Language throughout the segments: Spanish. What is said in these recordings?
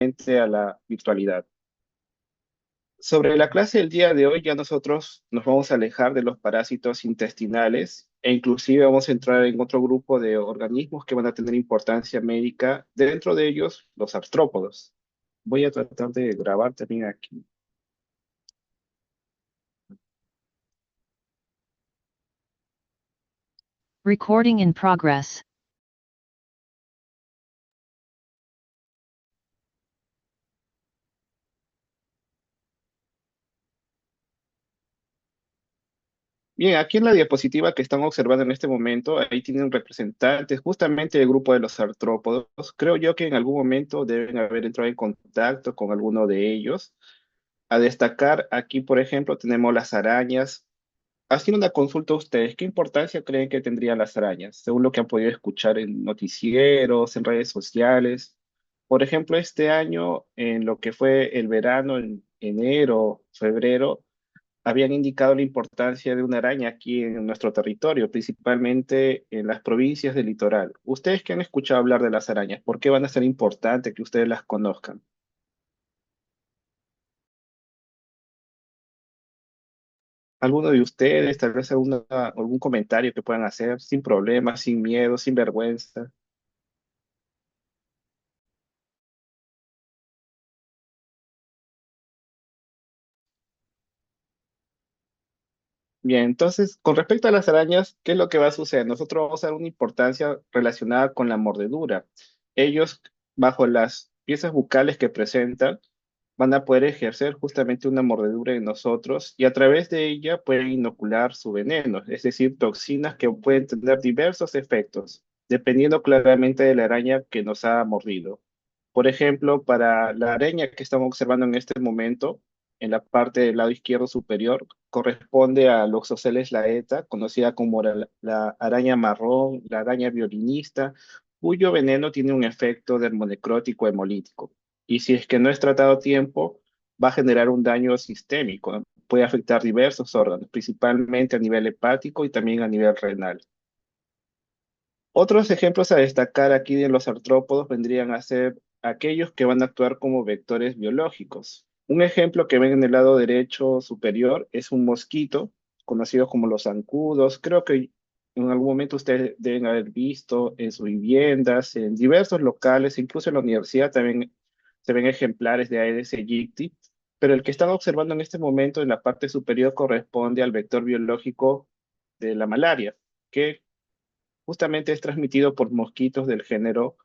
justamente a la virtualidad. Sobre la clase del día de hoy, ya nosotros nos vamos a alejar de los parásitos intestinales e inclusive vamos a entrar en otro grupo de organismos que van a tener importancia médica, dentro de ellos los artrópodos. Voy a tratar de grabar también aquí. Recording in progress. Bien, aquí en la diapositiva que están observando en este momento, ahí tienen representantes justamente del grupo de los artrópodos. Creo yo que en algún momento deben haber entrado en contacto con alguno de ellos. A destacar aquí, por ejemplo, tenemos las arañas. Haciendo una consulta a ustedes, ¿qué importancia creen que tendrían las arañas? Según lo que han podido escuchar en noticieros, en redes sociales. Por ejemplo, este año, en lo que fue el verano, en enero, febrero, habían indicado la importancia de una araña aquí en nuestro territorio, principalmente en las provincias del litoral. ¿Ustedes qué han escuchado hablar de las arañas? ¿Por qué van a ser importantes que ustedes las conozcan? ¿Alguno de ustedes, tal vez algún comentario que puedan hacer sin problemas, sin miedo, sin vergüenza? Bien, entonces, con respecto a las arañas, ¿qué es lo que va a suceder? Nosotros vamos a dar una importancia relacionada con la mordedura. Ellos, bajo las piezas bucales que presentan, van a poder ejercer justamente una mordedura en nosotros y a través de ella pueden inocular su veneno, es decir, toxinas que pueden tener diversos efectos, dependiendo claramente de la araña que nos ha mordido. Por ejemplo, para la araña que estamos observando en este momento, en la parte del lado izquierdo superior, corresponde a Loxoceles laeta, conocida como la araña marrón, la araña violinista, cuyo veneno tiene un efecto dermonecrótico hemolítico. Y si es que no es tratado a tiempo, va a generar un daño sistémico. Puede afectar diversos órganos, principalmente a nivel hepático y también a nivel renal. Otros ejemplos a destacar aquí de los artrópodos vendrían a ser aquellos que van a actuar como vectores biológicos. Un ejemplo que ven en el lado derecho superior es un mosquito, conocido como los zancudos. Creo que en algún momento ustedes deben haber visto en sus viviendas, en diversos locales, incluso en la universidad también se ven ejemplares de Aedes aegypti, pero el que están observando en este momento en la parte superior corresponde al vector biológico de la malaria, que justamente es transmitido por mosquitos del género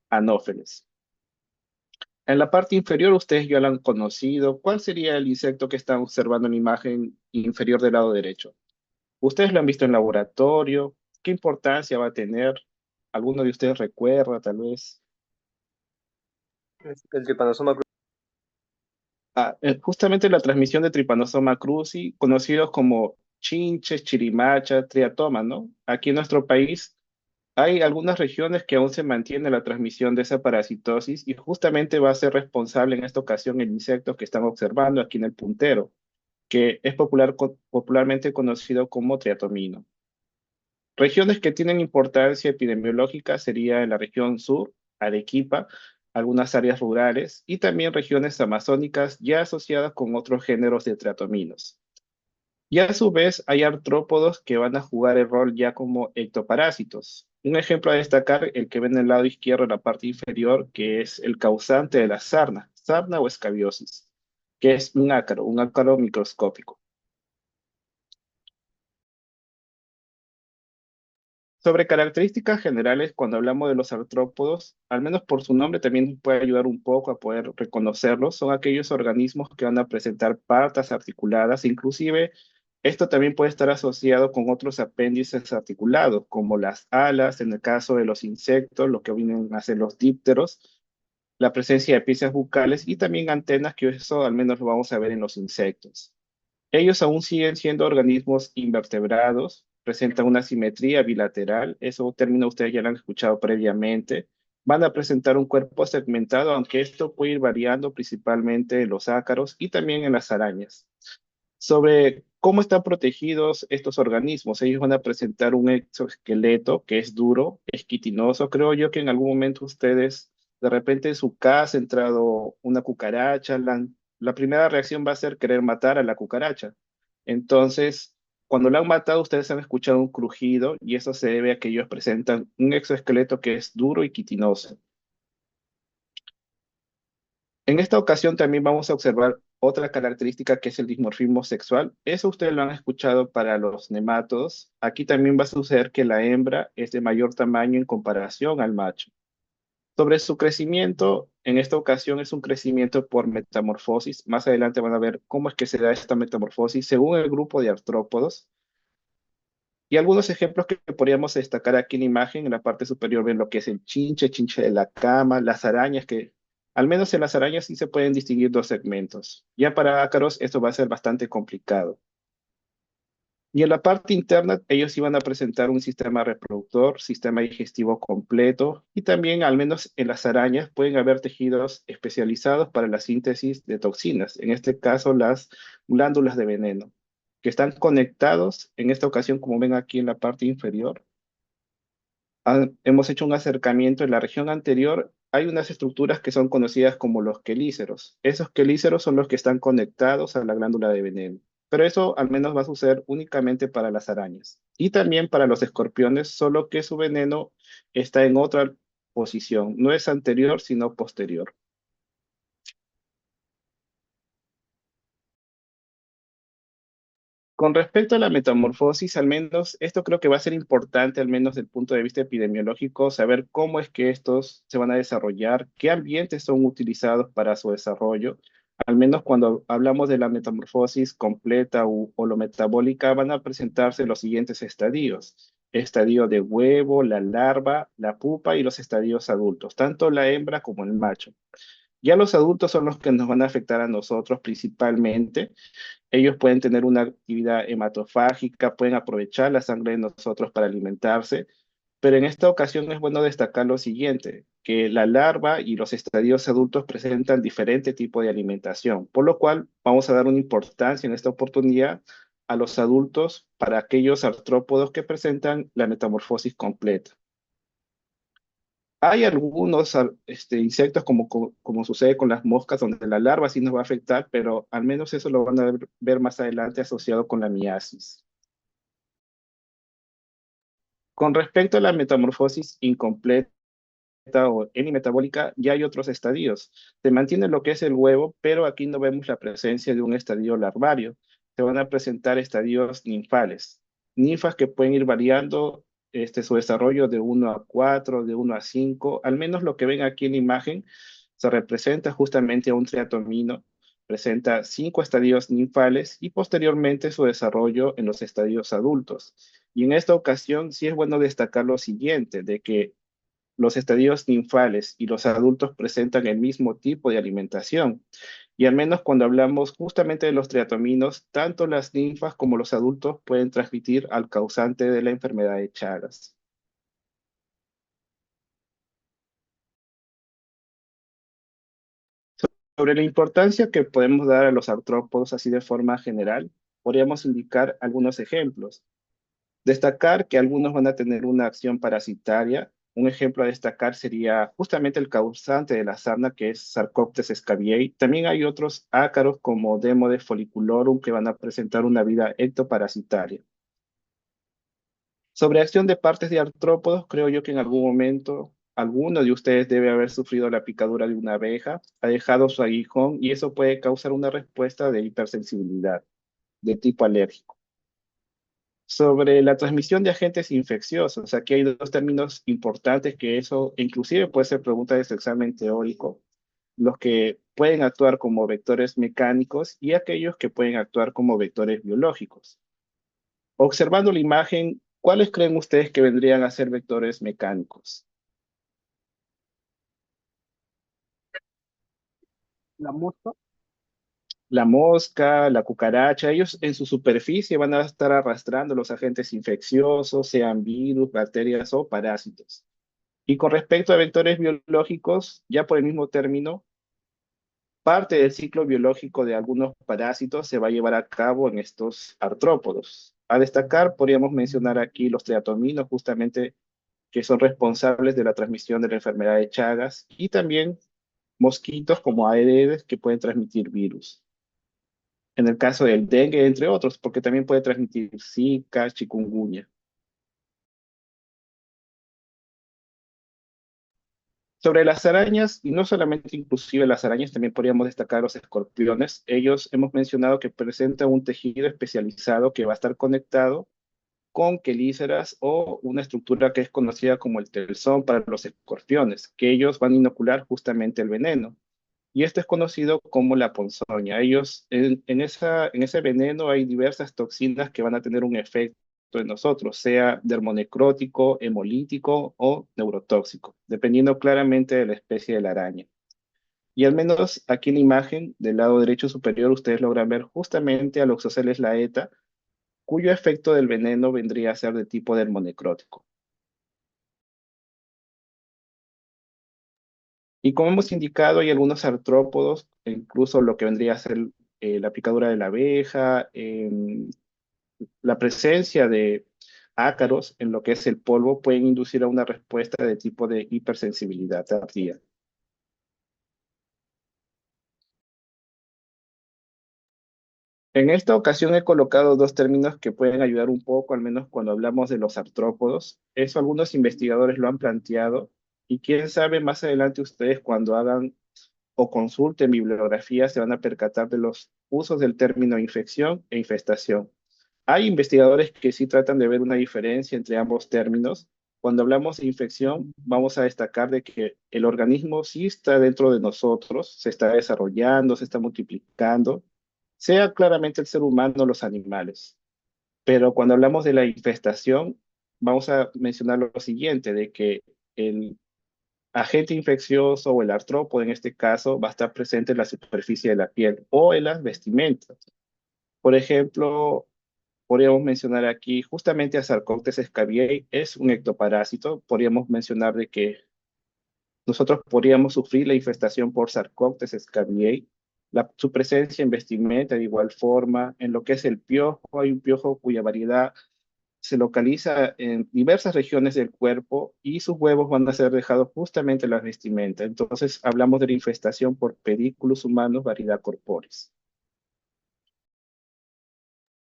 Anopheles. En la parte inferior ustedes ya lo han conocido. ¿Cuál sería el insecto que están observando en la imagen inferior del lado derecho? ¿Ustedes lo han visto en laboratorio? ¿Qué importancia va a tener? ¿Alguno de ustedes recuerda, tal vez? El Trypanosoma cruzi. Justamente la transmisión de Trypanosoma cruzi, conocidos como chinches, chirimacha, triatoma, ¿no? Aquí en nuestro país hay algunas regiones que aún se mantiene la transmisión de esa parasitosis y justamente va a ser responsable en esta ocasión el insecto que están observando aquí en el puntero, que es popularmente conocido como triatomino. Regiones que tienen importancia epidemiológica sería en la región sur, Arequipa, algunas áreas rurales y también regiones amazónicas ya asociadas con otros géneros de triatominos. Y a su vez hay artrópodos que van a jugar el rol ya como ectoparásitos. Un ejemplo a destacar, el que ven en el lado izquierdo, en la parte inferior, que es el causante de la sarna o escabiosis, que es un ácaro microscópico. Sobre características generales, cuando hablamos de los artrópodos, al menos por su nombre también nos puede ayudar un poco a poder reconocerlos. Son aquellos organismos que van a presentar patas articuladas, inclusive esto también puede estar asociado con otros apéndices articulados, como las alas, en el caso de los insectos, lo que vienen a ser los dípteros, la presencia de piezas bucales y también antenas, que eso al menos lo vamos a ver en los insectos. Ellos aún siguen siendo organismos invertebrados, presentan una simetría bilateral, eso término ustedes ya lo han escuchado previamente. Van a presentar un cuerpo segmentado, aunque esto puede ir variando principalmente en los ácaros y también en las arañas. Sobre cómo están protegidos estos organismos, ellos van a presentar un exoesqueleto que es duro, es quitinoso. Creo yo que en algún momento ustedes De repente en su casa ha entrado una cucaracha, la primera reacción va a ser querer matar a la cucaracha. Entonces, cuando la han matado, ustedes han escuchado un crujido y eso se debe a que ellos presentan un exoesqueleto que es duro y quitinoso. En esta ocasión también vamos a observar otra característica que es el dimorfismo sexual. Eso ustedes lo han escuchado para los nemátodos. Aquí también va a suceder que la hembra es de mayor tamaño en comparación al macho. Sobre su crecimiento, en esta ocasión es un crecimiento por metamorfosis. Más adelante van a ver cómo es que se da esta metamorfosis según el grupo de artrópodos. Y algunos ejemplos que podríamos destacar aquí en la imagen, en la parte superior ven lo que es el chinche de la cama, las arañas, que al menos en las arañas sí se pueden distinguir dos segmentos. Ya para ácaros esto va a ser bastante complicado. Y en la parte interna, ellos iban a presentar un sistema reproductor, sistema digestivo completo, y también, al menos en las arañas, pueden haber tejidos especializados para la síntesis de toxinas, en este caso las glándulas de veneno, que están conectados, en esta ocasión, como ven aquí en la parte inferior. Hemos hecho un acercamiento en la región anterior. Hay unas estructuras que son conocidas como los quelíceros. Esos quelíceros son los que están conectados a la glándula de veneno. Pero eso al menos va a suceder únicamente para las arañas. Y también para los escorpiones, solo que su veneno está en otra posición. No es anterior, sino posterior. Con respecto a la metamorfosis, al menos esto creo que va a ser importante, al menos desde el punto de vista epidemiológico, saber cómo es que estos se van a desarrollar, qué ambientes son utilizados para su desarrollo. Al menos cuando hablamos de la metamorfosis completa o lo metabólica, van a presentarse los siguientes estadios. Estadio de huevo, la larva, la pupa y los estadios adultos, tanto la hembra como el macho. Ya los adultos son los que nos van a afectar a nosotros principalmente. Ellos pueden tener una actividad hematofágica, pueden aprovechar la sangre de nosotros para alimentarse, pero en esta ocasión es bueno destacar lo siguiente, que la larva y los estadios adultos presentan diferente tipo de alimentación, por lo cual vamos a dar una importancia en esta oportunidad a los adultos para aquellos artrópodos que presentan la metamorfosis completa. Hay algunos insectos, como sucede con las moscas, donde la larva sí nos va a afectar, pero al menos eso lo van a ver más adelante asociado con la miasis. Con respecto a la metamorfosis incompleta o hemimetabólica, ya hay otros estadios. Se mantiene lo que es el huevo, pero aquí no vemos la presencia de un estadio larvario. Se van a presentar estadios ninfales. Ninfas que pueden ir variando su desarrollo de 1 a 4, de 1 a 5. Al menos lo que ven aquí en la imagen se representa justamente a un triatomino. Presenta 5 estadios ninfales y posteriormente su desarrollo en los estadios adultos. Y en esta ocasión sí es bueno destacar lo siguiente, de que los estadios ninfales y los adultos presentan el mismo tipo de alimentación. Y al menos cuando hablamos justamente de los triatominos, tanto las ninfas como los adultos pueden transmitir al causante de la enfermedad de Chagas. Sobre la importancia que podemos dar a los artrópodos así de forma general, podríamos indicar algunos ejemplos. Destacar que algunos van a tener una acción parasitaria. Un ejemplo a destacar sería justamente el causante de la sarna, que es Sarcoptes scabiei. También hay otros ácaros como Demodex folliculorum que van a presentar una vida ectoparasitaria. Sobre acción de partes de artrópodos, creo yo que en algún momento alguno de ustedes debe haber sufrido la picadura de una abeja, ha dejado su aguijón y eso puede causar una respuesta de hipersensibilidad de tipo alérgico. Sobre la transmisión de agentes infecciosos, aquí hay dos términos importantes que eso inclusive puede ser pregunta de este examen teórico, los que pueden actuar como vectores mecánicos y aquellos que pueden actuar como vectores biológicos. Observando la imagen, ¿cuáles creen ustedes que vendrían a ser vectores mecánicos? La mosca. La mosca, la cucaracha, ellos en su superficie van a estar arrastrando los agentes infecciosos, sean virus, bacterias o parásitos. Y con respecto a vectores biológicos, ya por el mismo término, parte del ciclo biológico de algunos parásitos se va a llevar a cabo en estos artrópodos. A destacar, podríamos mencionar aquí los triatominos, justamente que son responsables de la transmisión de la enfermedad de Chagas, y también mosquitos como Aedes que pueden transmitir virus. En el caso del dengue, entre otros, porque también puede transmitir Zika, chikungunya. Sobre las arañas, y no solamente inclusive las arañas, también podríamos destacar los escorpiones. Ellos hemos mencionado que presentan un tejido especializado que va a estar conectado con quelíceras o una estructura que es conocida como el telson para los escorpiones, que ellos van a inocular justamente el veneno. Y esto es conocido como la ponzoña. Ellos, en ese veneno hay diversas toxinas que van a tener un efecto en nosotros, sea dermonecrótico, hemolítico o neurotóxico, dependiendo claramente de la especie de la araña. Y al menos aquí en la imagen del lado derecho superior ustedes logran ver justamente a Loxoceles laeta, cuyo efecto del veneno vendría a ser de tipo dermonecrótico. Y como hemos indicado, hay algunos artrópodos, e incluso lo que vendría a ser la picadura de la abeja, la presencia de ácaros en lo que es el polvo pueden inducir a una respuesta de tipo de hipersensibilidad tardía. En esta ocasión he colocado dos términos que pueden ayudar un poco, al menos cuando hablamos de los artrópodos. Eso algunos investigadores lo han planteado y quién sabe más adelante ustedes cuando hagan o consulten bibliografía se van a percatar de los usos del término infección e infestación. Hay investigadores que sí tratan de ver una diferencia entre ambos términos. Cuando hablamos de infección, vamos a destacar de que el organismo sí está dentro de nosotros, se está desarrollando, se está multiplicando, sea claramente el ser humano o los animales. Pero cuando hablamos de la infestación, vamos a mencionar lo siguiente, de que el agente infeccioso o el artrópodo en este caso va a estar presente en la superficie de la piel o en las vestimentas. Por ejemplo, podríamos mencionar aquí justamente a Sarcoptes scabiei, es un ectoparásito. Podríamos mencionar de que nosotros podríamos sufrir la infestación por Sarcoptes scabiei. Su presencia en vestimenta de igual forma, en lo que es el piojo, hay un piojo cuya variedad se localiza en diversas regiones del cuerpo y sus huevos van a ser dejados justamente en las vestimentas. Entonces hablamos de la infestación por pedículos humanos, variedad corporis.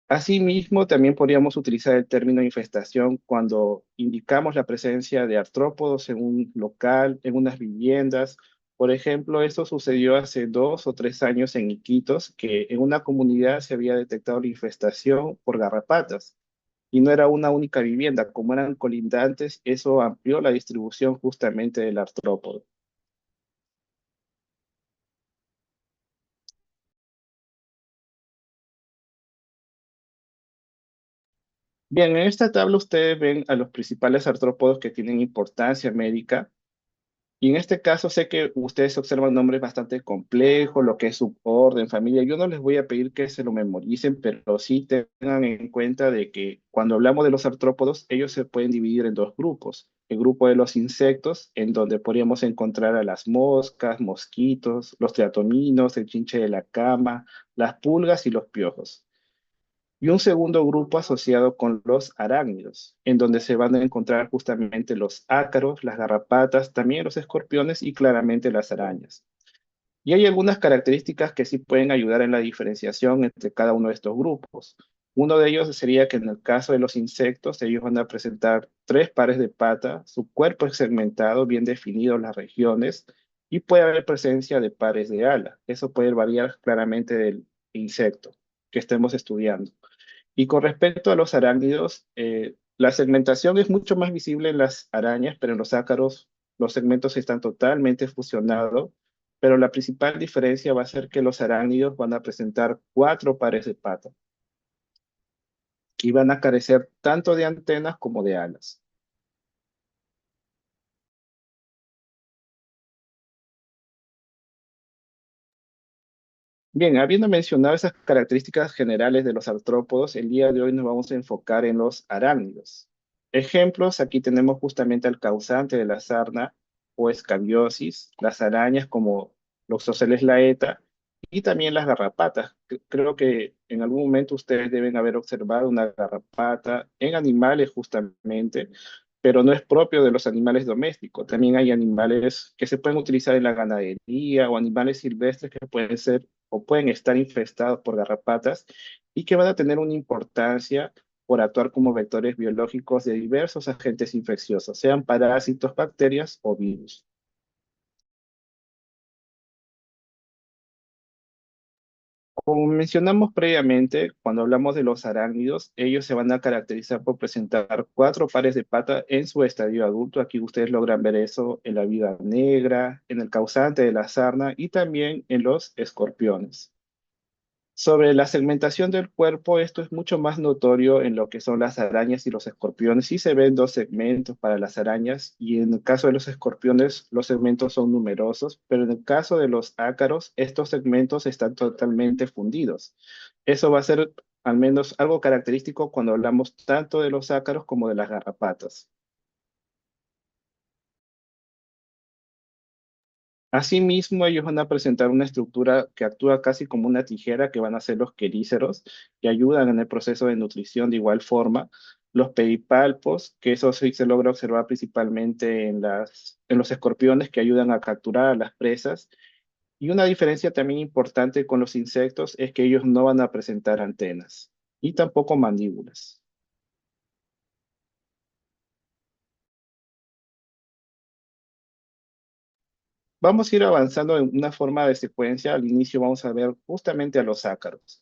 Asimismo, también podríamos utilizar el término infestación cuando indicamos la presencia de artrópodos en un local, en unas viviendas. Por ejemplo, esto sucedió hace 2 o 3 años en Iquitos, que en una comunidad se había detectado la infestación por garrapatas. Y no era una única vivienda, como eran colindantes, eso amplió la distribución justamente del artrópodo. Bien, en esta tabla ustedes ven a los principales artrópodos que tienen importancia médica. Y en este caso sé que ustedes observan nombres bastante complejos, lo que es suborden, familia. Yo no les voy a pedir que se lo memoricen, pero sí tengan en cuenta de que cuando hablamos de los artrópodos, ellos se pueden dividir en dos grupos. El grupo de los insectos, en donde podríamos encontrar a las moscas, mosquitos, los triatominos, el chinche de la cama, las pulgas y los piojos. Y un segundo grupo asociado con los arácnidos, en donde se van a encontrar justamente los ácaros, las garrapatas, también los escorpiones y claramente las arañas. Y hay algunas características que sí pueden ayudar en la diferenciación entre cada uno de estos grupos. Uno de ellos sería que en el caso de los insectos, ellos van a presentar 3 pares de pata, su cuerpo es segmentado, bien definido las regiones, y puede haber presencia de pares de ala. Eso puede variar claramente del insecto que estemos estudiando. Y con respecto a los arácnidos, la segmentación es mucho más visible en las arañas, pero en los ácaros los segmentos están totalmente fusionados, pero la principal diferencia va a ser que los arácnidos van a presentar 4 pares de patas y van a carecer tanto de antenas como de alas. Bien, habiendo mencionado esas características generales de los artrópodos, el día de hoy nos vamos a enfocar en los arácnidos. Ejemplos, aquí tenemos justamente al causante de la sarna o escabiosis, las arañas como Loxoceles laeta y también las garrapatas. Creo que en algún momento ustedes deben haber observado una garrapata en animales justamente, pero no es propio de los animales domésticos. También hay animales que se pueden utilizar en la ganadería o animales silvestres que pueden ser o pueden estar infestados por garrapatas y que van a tener una importancia por actuar como vectores biológicos de diversos agentes infecciosos, sean parásitos, bacterias o virus. Como mencionamos previamente, cuando hablamos de los arácnidos, ellos se van a caracterizar por presentar cuatro pares de patas en su estadio adulto. Aquí ustedes logran ver eso en la viuda negra, en el causante de la sarna y también en los escorpiones. Sobre la segmentación del cuerpo, esto es mucho más notorio en lo que son las arañas y los escorpiones. Sí se ven dos segmentos para las arañas y en el caso de los escorpiones los segmentos son numerosos, pero en el caso de los ácaros estos segmentos están totalmente fundidos. Eso va a ser al menos algo característico cuando hablamos tanto de los ácaros como de las garrapatas. Asimismo, ellos van a presentar una estructura que actúa casi como una tijera, que van a ser los quelíceros, que ayudan en el proceso de nutrición de igual forma. Los pedipalpos, que eso sí se logra observar principalmente en los escorpiones, que ayudan a capturar a las presas. Y una diferencia también importante con los insectos es que ellos no van a presentar antenas y tampoco mandíbulas. Vamos a ir avanzando en una forma de secuencia. Al inicio vamos a ver justamente a los ácaros.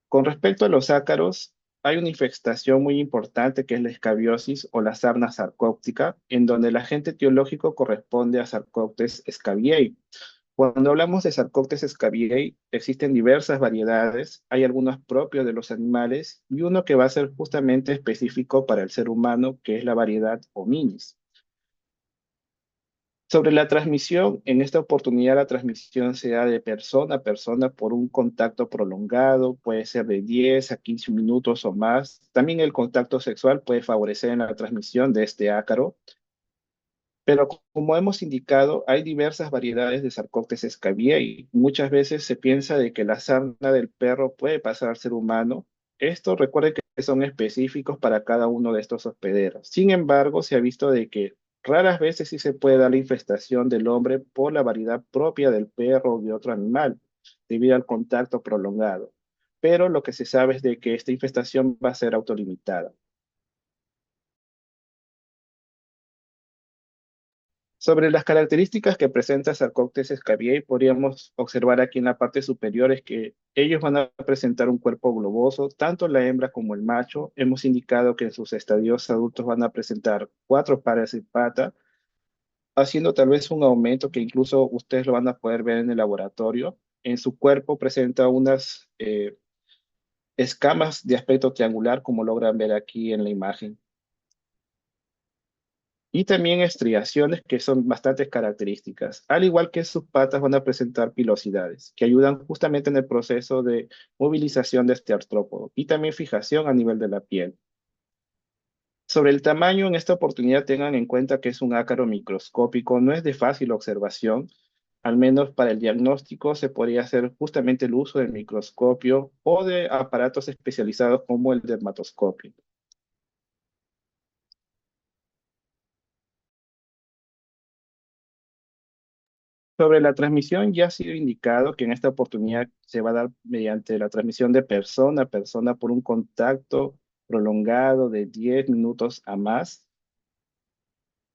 Con respecto a los ácaros, hay una infestación muy importante que es la escabiosis o la sarna sarcóptica, en donde el agente etiológico corresponde a Sarcoptes scabiei. Cuando hablamos de Sarcoptes scabiei, existen diversas variedades, hay algunos propios de los animales y uno que va a ser justamente específico para el ser humano, que es la variedad hominis. Sobre la transmisión, en esta oportunidad la transmisión se da de persona a persona por un contacto prolongado, puede ser de 10 a 15 minutos o más. También el contacto sexual puede favorecer en la transmisión de este ácaro, pero como hemos indicado, hay diversas variedades de Sarcoptes scabiei. Muchas veces se piensa de que la sarna del perro puede pasar al ser humano. Esto recuerde que son específicos para cada uno de estos hospederos. Sin embargo, se ha visto de que raras veces sí se puede dar la infestación del hombre por la variedad propia del perro o de otro animal, debido al contacto prolongado. Pero lo que se sabe es de que esta infestación va a ser autolimitada. Sobre las características que presenta Sarcoptes scabiei, podríamos observar aquí en la parte superior es que ellos van a presentar un cuerpo globoso, tanto la hembra como el macho. Hemos indicado que en sus estadios adultos van a presentar cuatro pares de pata, haciendo tal vez un aumento que incluso ustedes lo van a poder ver en el laboratorio. En su cuerpo presenta unas escamas de aspecto triangular, como logran ver aquí en la imagen. Y también estriaciones que son bastante características. Al igual que sus patas van a presentar pilosidades, que ayudan justamente en el proceso de movilización de este artrópodo y también fijación a nivel de la piel. Sobre el tamaño, en esta oportunidad tengan en cuenta que es un ácaro microscópico, no es de fácil observación, al menos para el diagnóstico se podría hacer justamente el uso del microscopio o de aparatos especializados como el dermatoscopio. Sobre la transmisión, ya ha sido indicado que en esta oportunidad se va a dar mediante la transmisión de persona a persona por un contacto prolongado de 10 minutos a más.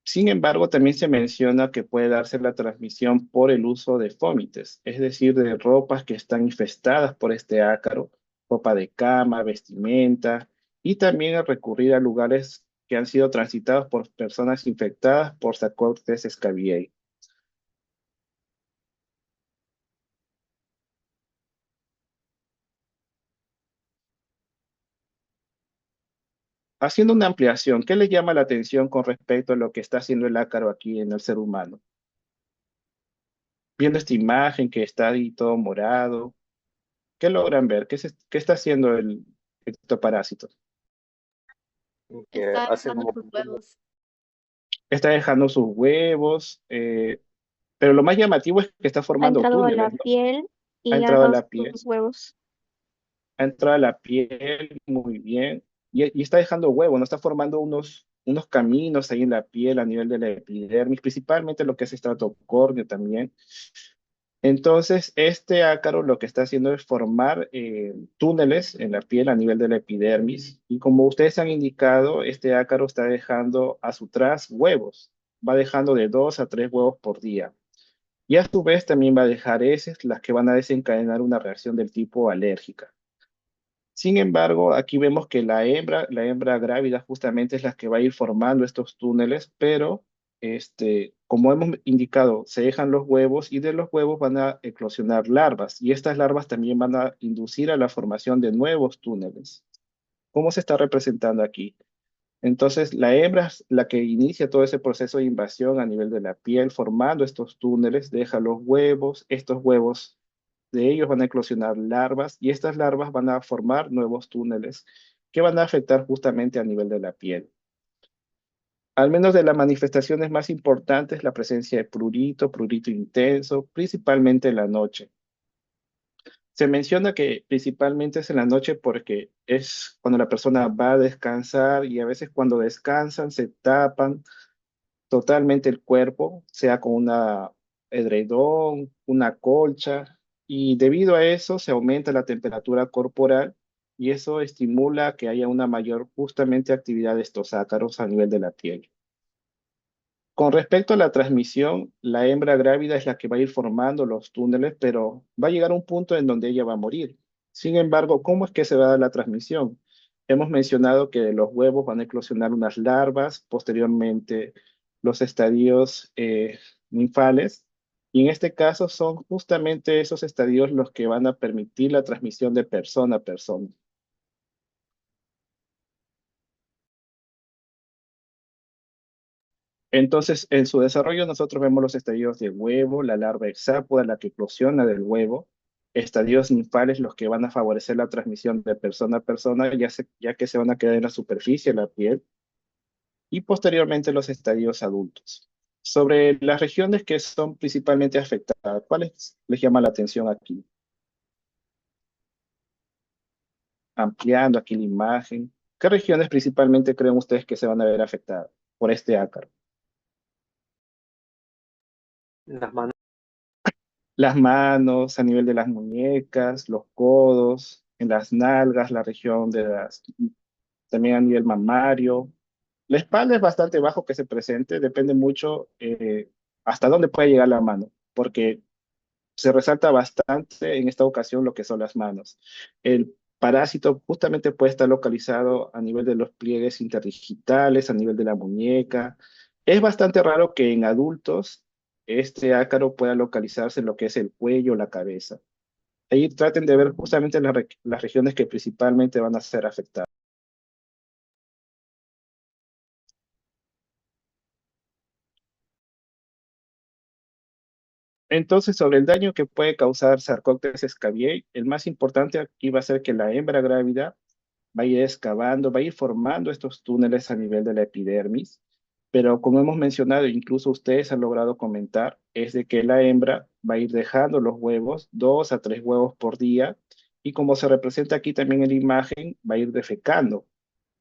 Sin embargo, también se menciona que puede darse la transmisión por el uso de fómites, es decir, de ropas que están infestadas por este ácaro, ropa de cama, vestimenta, y también a recurrir a lugares que han sido transitados por personas infectadas por Staphylococcus scabiei. Haciendo una ampliación, ¿qué le llama la atención con respecto a lo que está haciendo el ácaro aquí en el ser humano? Viendo esta imagen que está ahí todo morado, ¿qué logran ver? ¿Qué está haciendo el ectoparásito? Que Está hace dejando como sus huevos. Está dejando sus huevos, pero lo más llamativo es que está Ha formando entrado a la túneles, ¿no? piel Ha y ha entrado a dejado la piel, sus huevos. ha entrado a la piel muy bien y está dejando huevos, no está formando unos unos caminos ahí en la piel a nivel de la epidermis, principalmente lo que es estrato córneo también. Entonces, este ácaro lo que está haciendo es formar túneles en la piel a nivel de la epidermis. Y como ustedes han indicado, este ácaro está dejando a su tras huevos. Va dejando de 2 a 3 huevos por día. Y a su vez también va a dejar heces, las que van a desencadenar una reacción del tipo alérgica. Sin embargo, aquí vemos que la hembra grávida justamente es la que va a ir formando estos túneles, pero como hemos indicado, se dejan los huevos y de los huevos van a eclosionar larvas y estas larvas también van a inducir a la formación de nuevos túneles. ¿Cómo se está representando aquí? Entonces, la hembra es la que inicia todo ese proceso de invasión a nivel de la piel, formando estos túneles, deja los huevos, estos huevos de ellos van a eclosionar larvas y estas larvas van a formar nuevos túneles que van a afectar justamente a nivel de la piel. Al menos de las manifestaciones más importantes, la presencia de prurito intenso, principalmente en la noche. Se menciona que principalmente es en la noche porque es cuando la persona va a descansar y a veces cuando descansan se tapan totalmente el cuerpo, sea con una edredón, una colcha, y debido a eso se aumenta la temperatura corporal y eso estimula que haya una mayor justamente actividad de estos ácaros a nivel de la piel. Con respecto a la transmisión, la hembra grávida es la que va a ir formando los túneles, pero va a llegar a un punto en donde ella va a morir. Sin embargo, ¿cómo es que se va a dar la transmisión? Hemos mencionado que de los huevos van a eclosionar unas larvas, posteriormente los estadios ninfales, y en este caso son justamente esos estadios los que van a permitir la transmisión de persona a persona. Entonces, en su desarrollo nosotros vemos los estadios de huevo, la larva hexápoda, la que eclosiona del huevo, estadios ninfales, los que van a favorecer la transmisión de persona a persona, ya que se van a quedar en la superficie de la piel, y posteriormente los estadios adultos. Sobre las regiones que son principalmente afectadas, ¿cuáles les llama la atención aquí? Ampliando aquí la imagen, ¿qué regiones principalmente creen ustedes que se van a ver afectadas por este ácaro? Las manos. Las manos, a nivel de las muñecas, los codos, en las nalgas, la región de las, también a nivel mamario. La espalda es bastante bajo que se presente, depende mucho hasta dónde puede llegar la mano, porque se resalta bastante en esta ocasión lo que son las manos. El parásito justamente puede estar localizado a nivel de los pliegues interdigitales, a nivel de la muñeca. Es bastante raro que en adultos este ácaro pueda localizarse en lo que es el cuello o la cabeza. Ahí traten de ver justamente las regiones que principalmente van a ser afectadas. Entonces, sobre el daño que puede causar Sarcópteris scabiei, el más importante aquí va a ser que la hembra grávida va a ir excavando, va a ir formando estos túneles a nivel de la epidermis, pero como hemos mencionado, incluso ustedes han logrado comentar, es de que la hembra va a ir dejando los huevos, 2 a 3 huevos por día, y como se representa aquí también en la imagen, va a ir defecando.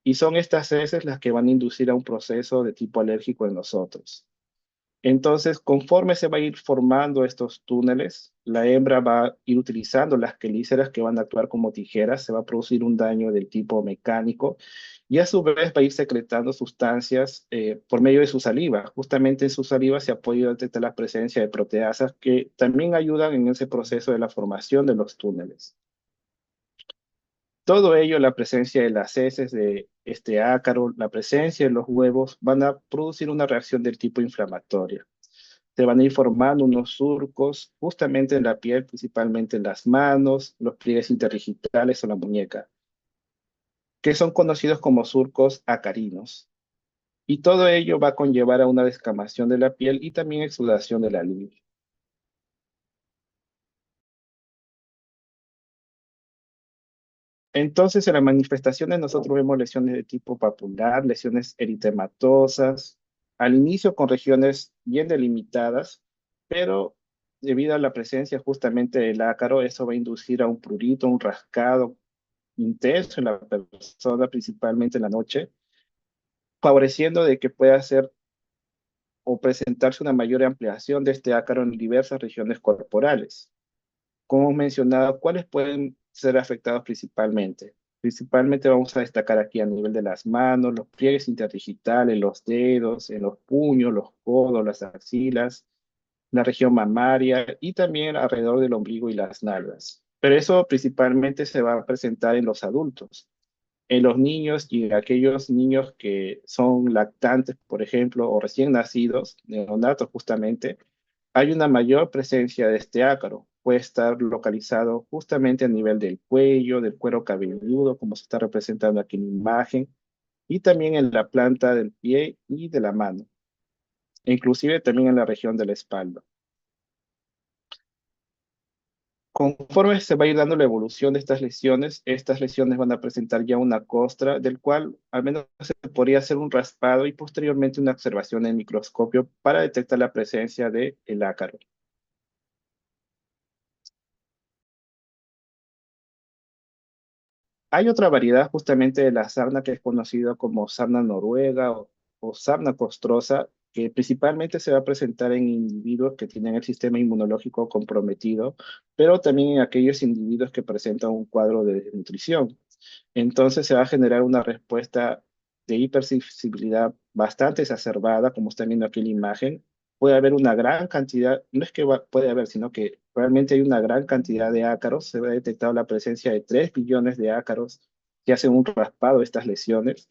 Y son estas heces las que van a inducir a un proceso de tipo alérgico en nosotros. Entonces, conforme se va a ir formando estos túneles, la hembra va a ir utilizando las quelíceras que van a actuar como tijeras, se va a producir un daño del tipo mecánico y a su vez va a ir secretando sustancias por medio de su saliva. Justamente en su saliva se ha podido detectar la presencia de proteasas que también ayudan en ese proceso de la formación de los túneles. Todo ello, la presencia de las heces de este ácaro, la presencia de los huevos, van a producir una reacción del tipo inflamatoria. Se van a ir formando unos surcos justamente en la piel, principalmente en las manos, los pliegues interdigitales o la muñeca, que son conocidos como surcos acarinos. Y todo ello va a conllevar a una descamación de la piel y también exudación de la linfa. Entonces, en las manifestaciones nosotros vemos lesiones de tipo papular, lesiones eritematosas, al inicio con regiones bien delimitadas, pero debido a la presencia justamente del ácaro, eso va a inducir a un prurito, un rascado intenso en la persona, principalmente en la noche, favoreciendo de que pueda hacer o presentarse una mayor ampliación de este ácaro en diversas regiones corporales. Como hemos mencionado, ¿cuáles pueden ser afectados principalmente? Principalmente vamos a destacar aquí a nivel de las manos, los pliegues interdigitales, los dedos, en los puños, los codos, las axilas, la región mamaria y también alrededor del ombligo y las nalgas. Pero eso principalmente se va a presentar en los adultos. En los niños y en aquellos niños que son lactantes, por ejemplo, o recién nacidos, neonatos justamente, hay una mayor presencia de este ácaro. Puede estar localizado justamente a nivel del cuello, del cuero cabelludo, como se está representando aquí en la imagen, y también en la planta del pie y de la mano, e inclusive también en la región de la espalda. Conforme se va a ir dando la evolución de estas lesiones van a presentar ya una costra, del cual al menos se podría hacer un raspado y posteriormente una observación en microscopio para detectar la presencia del ácaro. Hay otra variedad justamente de la sarna que es conocida como sarna noruega o sarna costrosa, que principalmente se va a presentar en individuos que tienen el sistema inmunológico comprometido, pero también en aquellos individuos que presentan un cuadro de desnutrición. Entonces se va a generar una respuesta de hipersensibilidad bastante exacerbada, como están viendo aquí en la imagen. Puede haber una gran cantidad, no es que puede haber, sino que realmente hay una gran cantidad de ácaros. Se ha detectado la presencia de 3 billones de ácaros que hacen un raspado de estas lesiones.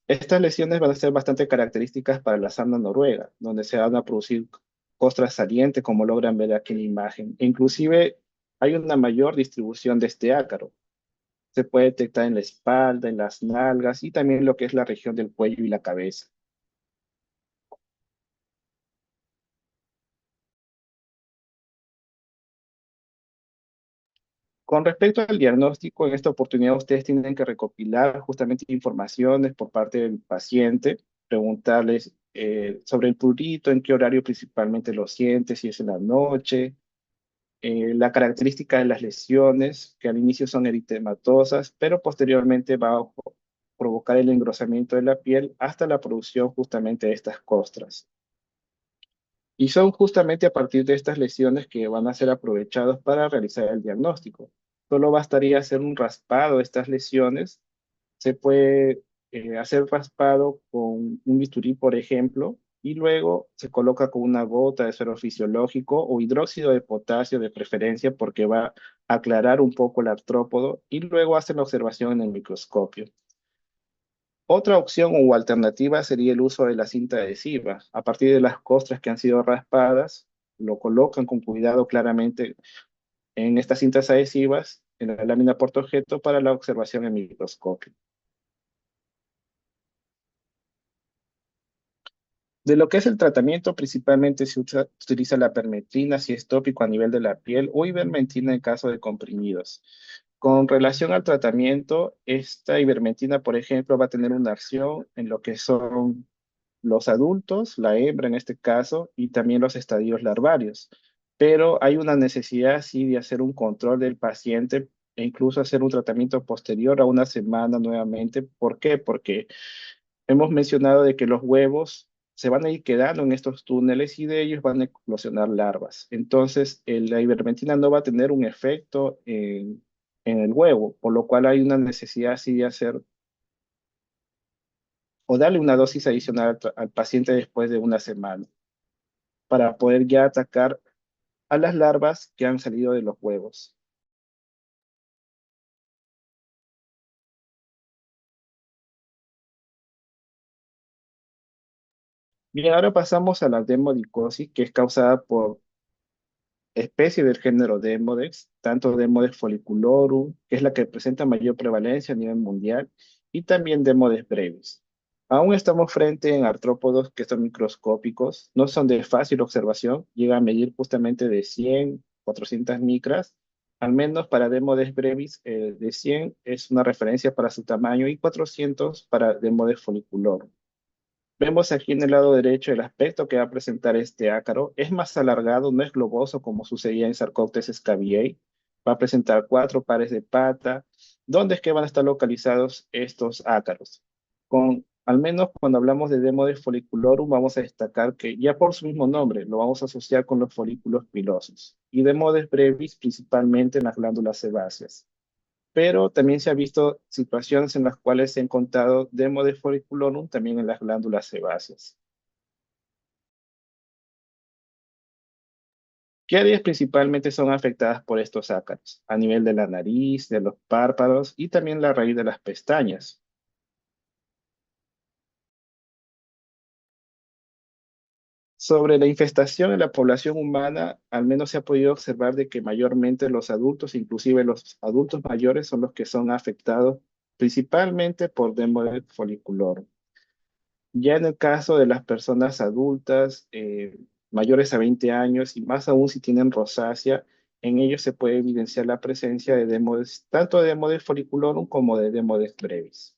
Estas lesiones van a ser bastante características para la sarna noruega, donde se van a producir costras salientes, como logran ver aquí en la imagen. E inclusive hay una mayor distribución de este ácaro. Se puede detectar en la espalda, en las nalgas y también lo que es la región del cuello y la cabeza. Con respecto al diagnóstico, en esta oportunidad ustedes tienen que recopilar justamente informaciones por parte del paciente, preguntarles sobre el prurito, en qué horario principalmente lo siente, si es en la noche, la característica de las lesiones, que al inicio son eritematosas, pero posteriormente va a provocar el engrosamiento de la piel hasta la producción justamente de estas costras. Y son justamente a partir de estas lesiones que van a ser aprovechados para realizar el diagnóstico. Solo bastaría hacer un raspado de estas lesiones. Se puede hacer raspado con un bisturí, por ejemplo, y luego se coloca con una gota de suero fisiológico o hidróxido de potasio de preferencia porque va a aclarar un poco el artrópodo y luego hacen la observación en el microscopio. Otra opción o alternativa sería el uso de la cinta adhesiva. A partir de las costras que han sido raspadas, lo colocan con cuidado claramente en estas cintas adhesivas, en la lámina portaobjeto para la observación en microscopio. De lo que es el tratamiento, principalmente utiliza la permetrina si es tópico a nivel de la piel o ivermectina en caso de comprimidos. Con relación al tratamiento, esta ivermectina, por ejemplo, va a tener una acción en lo que son los adultos, la hembra en este caso, y también los estadios larvarios. Pero hay una necesidad, sí, de hacer un control del paciente e incluso hacer un tratamiento posterior a una semana nuevamente. ¿Por qué? Porque hemos mencionado de que los huevos se van a ir quedando en estos túneles y de ellos van a eclosionar larvas. Entonces, la ivermectina no va a tener un efecto en el huevo, por lo cual hay una necesidad, sí, de hacer o darle una dosis adicional al paciente después de una semana para poder ya atacar a las larvas que han salido de los huevos. Bien, ahora pasamos a la demodicosis, que es causada por especies del género Demodex, tanto Demodex folliculorum, que es la que presenta mayor prevalencia a nivel mundial, y también Demodex brevis. Aún estamos frente en artrópodos que son microscópicos, no son de fácil observación, llegan a medir justamente de 100, 400 micras, al menos para Demodex brevis, de 100 es una referencia para su tamaño y 400 para Demodex folliculorum. Vemos aquí en el lado derecho el aspecto que va a presentar este ácaro. Es más alargado, no es globoso como sucedía en Sarcoptes scabiei. Va a presentar 4 pares de pata. ¿Dónde es que van a estar localizados estos ácaros? Al menos cuando hablamos de Demodex folliculorum, vamos a destacar que ya por su mismo nombre lo vamos a asociar con los folículos pilosos y Demodex brevis principalmente en las glándulas sebáceas. Pero también se ha visto situaciones en las cuales se ha encontrado Demodex folliculorum también en las glándulas sebáceas. ¿Qué áreas principalmente son afectadas por estos ácaros? A nivel de la nariz, de los párpados y también la raíz de las pestañas. Sobre la infestación en la población humana, al menos se ha podido observar de que mayormente los adultos, inclusive los adultos mayores, son los que son afectados principalmente por Demodex folliculorum. Ya en el caso de las personas adultas, mayores a 20 años y más aún si tienen rosácea, en ellos se puede evidenciar la presencia de Demodex, tanto de Demodex folliculorum como de Demodex brevis.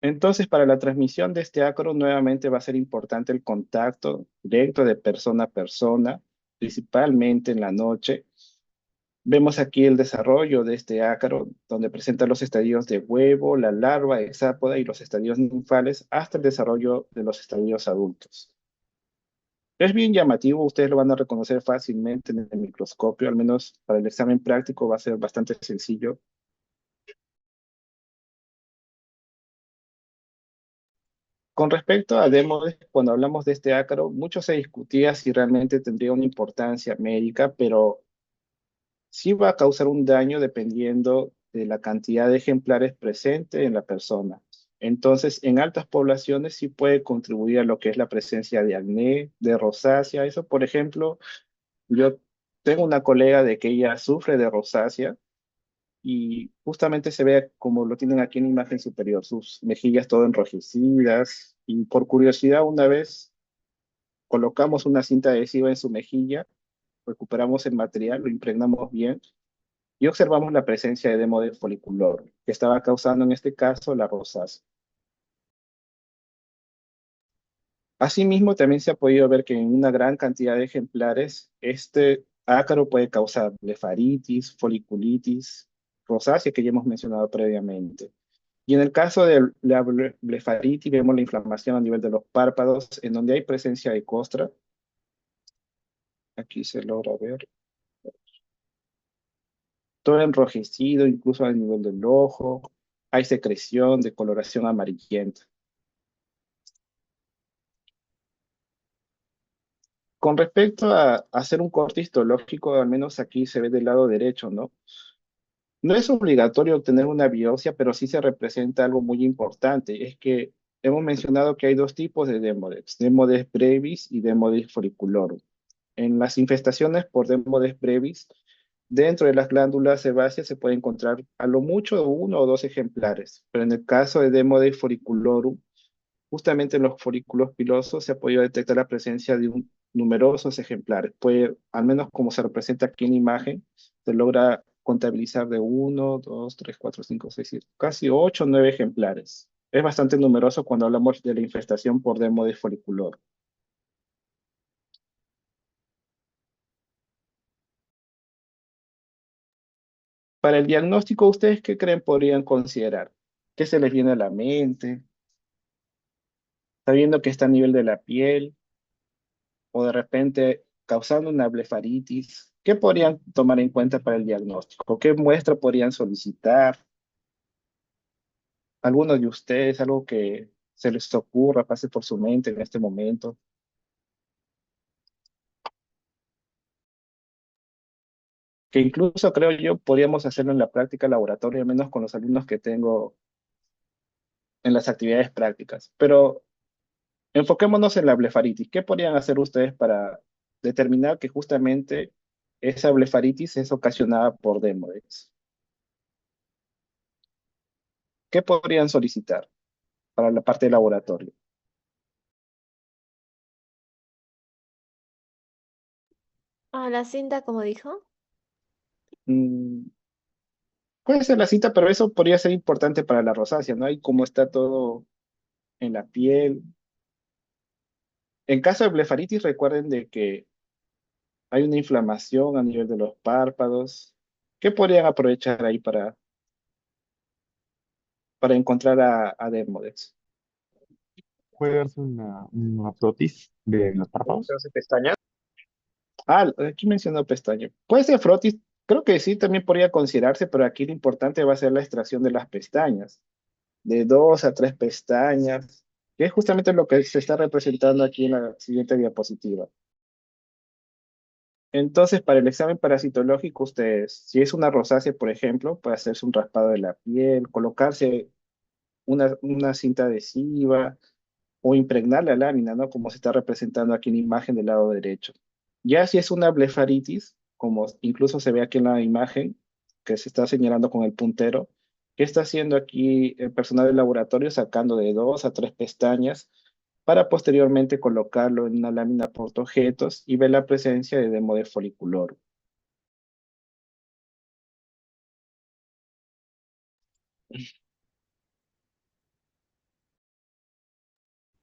Entonces, para la transmisión de este ácaro, nuevamente va a ser importante el contacto directo de persona a persona, principalmente en la noche. Vemos aquí el desarrollo de este ácaro, donde presenta los estadios de huevo, la larva, hexápoda y los estadios ninfales hasta el desarrollo de los estadios adultos. Es bien llamativo, ustedes lo van a reconocer fácilmente en el microscopio, al menos para el examen práctico va a ser bastante sencillo. Con respecto a Demodex, cuando hablamos de este ácaro, mucho se discutía si realmente tendría una importancia médica, pero sí va a causar un daño dependiendo de la cantidad de ejemplares presente en la persona. Entonces, en altas poblaciones sí puede contribuir a lo que es la presencia de acné, de rosácea. Eso, por ejemplo, yo tengo una colega de que ella sufre de rosácea y justamente se ve como lo tienen aquí en la imagen superior, sus mejillas todo enrojecidas. Y por curiosidad, una vez colocamos una cinta adhesiva en su mejilla, recuperamos el material, lo impregnamos bien y observamos la presencia de Demodex folliculorum, que estaba causando en este caso la rosácea. Asimismo, también se ha podido ver que en una gran cantidad de ejemplares, este ácaro puede causar blefaritis, foliculitis, rosácea, que ya hemos mencionado previamente. Y en el caso de la blefaritis, vemos la inflamación a nivel de los párpados, en donde hay presencia de costra. Aquí se logra ver. Todo enrojecido, incluso a nivel del ojo. Hay secreción de coloración amarillenta. Con respecto a hacer un corte histológico, al menos aquí se ve del lado derecho, ¿no? No es obligatorio obtener una biopsia, pero sí se representa algo muy importante. Es que hemos mencionado que hay dos tipos de Demodex, Demodex brevis y Demodex folliculorum. En las infestaciones por Demodex brevis, dentro de las glándulas sebáceas se puede encontrar a lo mucho uno o dos ejemplares, pero en el caso de Demodex folliculorum, justamente en los folículos pilosos se ha podido detectar la presencia de numerosos ejemplares. Puede, al menos como se representa aquí en la imagen, se logra contabilizar de uno, dos, tres, cuatro, cinco, seis, siete, casi ocho, nueve ejemplares. Es bastante numeroso cuando hablamos de la infestación por Demodex folicular. Para el diagnóstico, ¿ustedes qué creen podrían considerar? ¿Qué se les viene a la mente? Sabiendo que está a nivel de la piel o de repente causando una blefaritis, ¿qué podrían tomar en cuenta para el diagnóstico? ¿Qué muestra podrían solicitar? ¿Alguno de ustedes, algo que se les ocurra, pase por su mente en este momento? Que incluso creo yo podríamos hacerlo en la práctica laboratorio, al menos con los alumnos que tengo en las actividades prácticas. Pero enfoquémonos en la blefaritis. ¿Qué podrían hacer ustedes para determinar que justamente esa blefaritis es ocasionada por Demodex? ¿Qué podrían solicitar para la parte de laboratorio? Ah, la cinta, como dijo. Mm, puede ser la cita, pero eso podría ser importante para la rosácea, ¿no? Y cómo está todo en la piel. En caso de blefaritis, recuerden de que hay una inflamación a nivel de los párpados, ¿Qué podrían aprovechar ahí para encontrar a Demodex? Puede darse una frotis de los párpados. Entonces, pestañas. Ah, aquí mencionó pestaña. Puede ser frotis, creo que sí, también podría considerarse, pero aquí lo importante va a ser la extracción de las pestañas, de 2 a 3 pestañas, que es justamente lo que se está representando aquí en la siguiente diapositiva. Entonces, para el examen parasitológico, ustedes, si es una rosácea, por ejemplo, puede hacerse un raspado de la piel, colocarse una cinta adhesiva o impregnar la lámina, ¿no? Como se está representando aquí en la imagen del lado derecho. Ya si es una blefaritis, como incluso se ve aquí en la imagen, que se está señalando con el puntero, ¿qué está haciendo aquí el personal del laboratorio? Sacando de 2 a 3 pestañas para posteriormente colocarlo en una lámina portaobjetos y ver la presencia de demo de foliculor.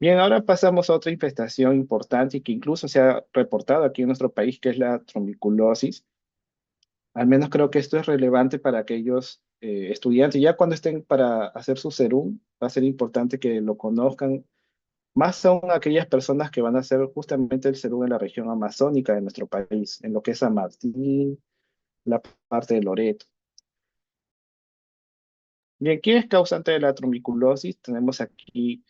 Bien, ahora pasamos a otra infestación importante y que incluso se ha reportado aquí en nuestro país, que es la trombiculosis. Al menos creo que esto es relevante para aquellos estudiantes. Ya cuando estén para hacer su serum, va a ser importante que lo conozcan. Más aún aquellas personas que van a hacer justamente el serum en la región amazónica de nuestro país, en lo que es San Martín, la parte de Loreto. Bien, ¿quién es causante de la trombiculosis? Tenemos aquí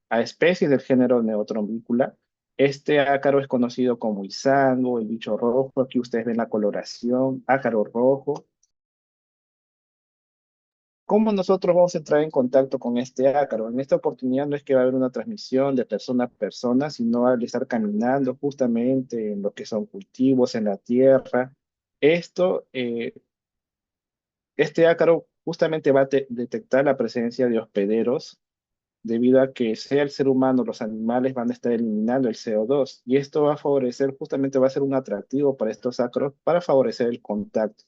a especies del género Neotrombicula. Este ácaro es conocido como izango, el bicho rojo. Aquí ustedes ven la coloración, ácaro rojo. ¿Cómo nosotros vamos a entrar en contacto con este ácaro? En esta oportunidad no es que va a haber una transmisión de persona a persona, sino al estar caminando justamente en lo que son cultivos, en la tierra. Esto, este ácaro justamente va a detectar la presencia de hospederos debido a que sea el ser humano, los animales van a estar eliminando el CO2 y esto va a favorecer, justamente va a ser un atractivo para estos ácaros para favorecer el contacto.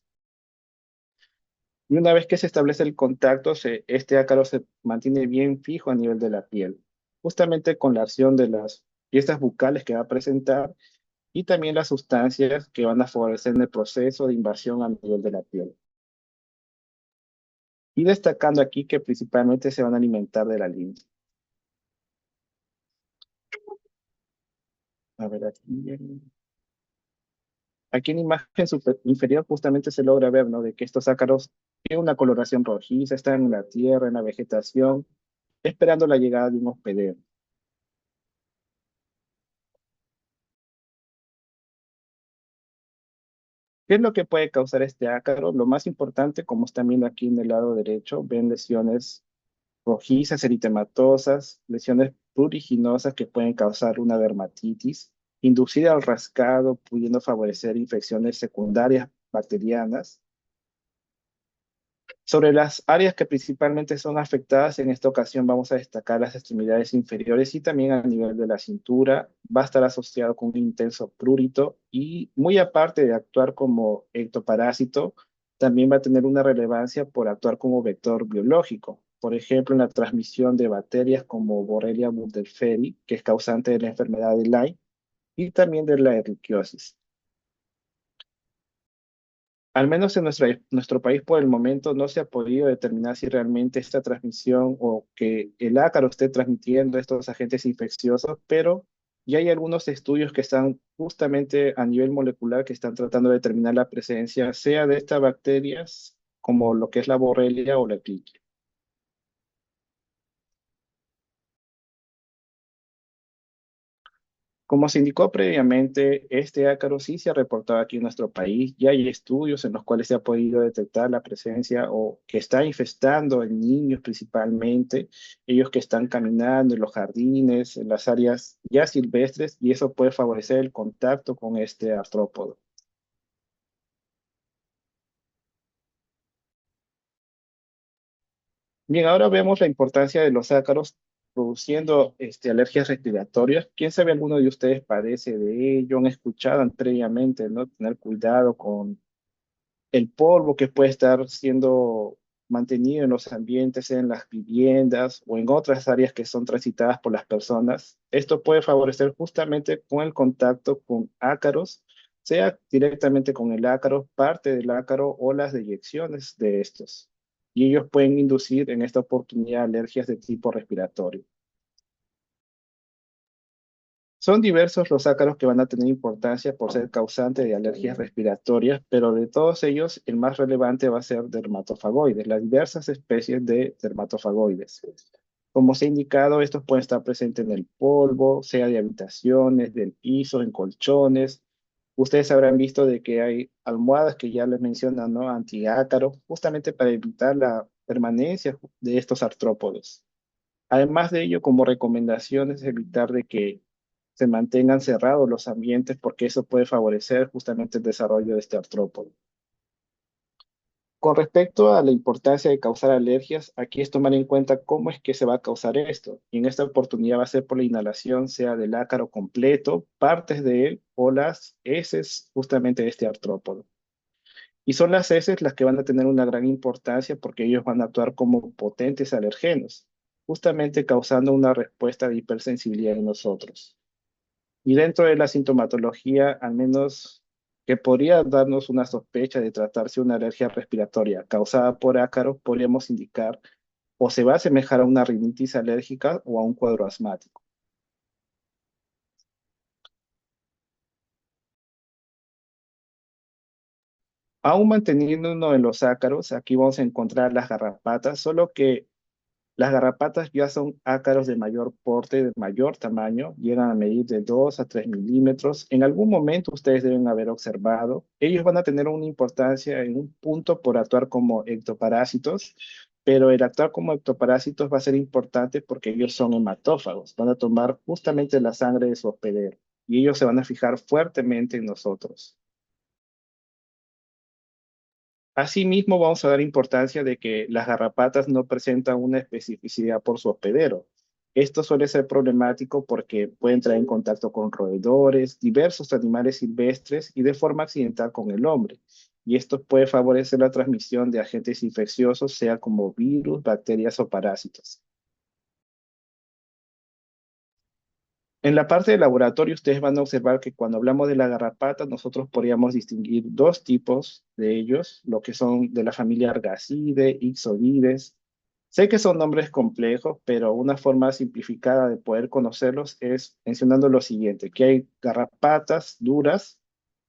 Y una vez que se establece el contacto, este ácaro se mantiene bien fijo a nivel de la piel, justamente con la acción de las piezas bucales que va a presentar y también las sustancias que van a favorecer en el proceso de invasión a nivel de la piel. Y destacando aquí que principalmente se van a alimentar de la linfa. A ver, aquí en la imagen inferior justamente se logra ver, ¿no? De que estos ácaros tienen una coloración rojiza, están en la tierra, en la vegetación, esperando la llegada de un hospedero. ¿Qué es lo que puede causar este ácaro? Lo más importante, como están viendo aquí en el lado derecho, ven lesiones rojizas, eritematosas, lesiones pruriginosas que pueden causar una dermatitis, inducida al rascado, pudiendo favorecer infecciones secundarias bacterianas. Sobre las áreas que principalmente son afectadas, en esta ocasión vamos a destacar las extremidades inferiores y también a nivel de la cintura. Va a estar asociado con un intenso prurito y muy aparte de actuar como ectoparásito, también va a tener una relevancia por actuar como vector biológico. Por ejemplo, en la transmisión de bacterias como Borrelia burgdorferi, que es causante de la enfermedad de Lyme, y también de la erliquiosis. Al menos en nuestro país por el momento no se ha podido determinar si realmente esta transmisión o que el ácaro esté transmitiendo estos agentes infecciosos, pero ya hay algunos estudios que están justamente a nivel molecular que están tratando de determinar la presencia, sea de estas bacterias como lo que es la Borrelia o la Escherichia. Como se indicó previamente, este ácaro sí se ha reportado aquí en nuestro país. Ya hay estudios en los cuales se ha podido detectar la presencia o que está infestando en niños principalmente, ellos que están caminando en los jardines, en las áreas ya silvestres, y eso puede favorecer el contacto con este artrópodo. Bien, ahora vemos la importancia de los ácaros produciendo alergias respiratorias. ¿Quién sabe alguno de ustedes padece de ello? Han escuchado previamente, ¿no? Tener cuidado con el polvo que puede estar siendo mantenido en los ambientes, en las viviendas o en otras áreas que son transitadas por las personas. Esto puede favorecer justamente con el contacto con ácaros sea directamente con el ácaro, parte del ácaro o las deyecciones de estos. Y ellos pueden inducir en esta oportunidad alergias de tipo respiratorio. Son diversos los ácaros que van a tener importancia por ser causante de alergias respiratorias, pero de todos ellos el más relevante va a ser dermatofagoides, las diversas especies de dermatofagoides. Como se ha indicado, estos pueden estar presentes en el polvo, sea de habitaciones, del piso, en colchones. Ustedes habrán visto de que hay almohadas que ya les mencionan, ¿no? Antiácaro, justamente para evitar la permanencia de estos artrópodos. Además de ello, como recomendación es evitar de que se mantengan cerrados los ambientes porque eso puede favorecer justamente el desarrollo de este artrópodo. Con respecto a la importancia de causar alergias, aquí es tomar en cuenta cómo es que se va a causar esto. Y en esta oportunidad va a ser por la inhalación, sea del ácaro completo, partes de él o las heces justamente de este artrópodo. Y son las heces las que van a tener una gran importancia porque ellos van a actuar como potentes alergenos, justamente causando una respuesta de hipersensibilidad en nosotros. Y dentro de la sintomatología, al menos que podría darnos una sospecha de tratarse de una alergia respiratoria causada por ácaros, podríamos indicar o se va a asemejar a una rinitis alérgica o a un cuadro asmático. Aún manteniéndonos en los ácaros, aquí vamos a encontrar las garrapatas, solo que las garrapatas ya son ácaros de mayor porte, de mayor tamaño, llegan a medir de 2 a 3 milímetros. En algún momento ustedes deben haber observado, ellos van a tener una importancia en un punto por actuar como ectoparásitos, pero el actuar como ectoparásitos va a ser importante porque ellos son hematófagos, van a tomar justamente la sangre de su hospedero y ellos se van a fijar fuertemente en nosotros. Asimismo, vamos a dar importancia de que las garrapatas no presentan una especificidad por su hospedero. Esto suele ser problemático porque pueden entrar en contacto con roedores, diversos animales silvestres y de forma accidental con el hombre. Y esto puede favorecer la transmisión de agentes infecciosos, sea como virus, bacterias o parásitos. En la parte de laboratorio, ustedes van a observar que cuando hablamos de la garrapata, nosotros podríamos distinguir dos tipos de ellos, lo que son de la familia Argacidae, Ixodes. Sé que son nombres complejos, pero una forma simplificada de poder conocerlos es mencionando lo siguiente, que hay garrapatas duras,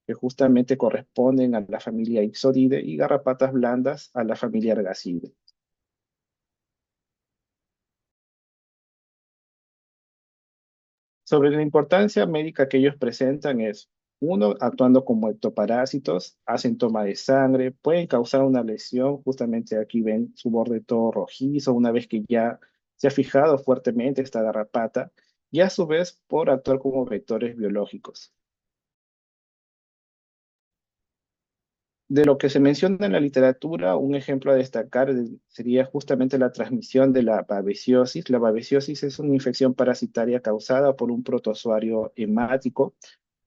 que justamente corresponden a la familia Ixodidae, y garrapatas blandas a la familia Argacidae. Sobre la importancia médica que ellos presentan es, uno, actuando como ectoparásitos, hacen toma de sangre, pueden causar una lesión, justamente aquí ven su borde todo rojizo, una vez que ya se ha fijado fuertemente esta garrapata, y a su vez por actuar como vectores biológicos. De lo que se menciona en la literatura, un ejemplo a destacar sería justamente la transmisión de la babesiosis. La babesiosis es una infección parasitaria causada por un protozoario hemático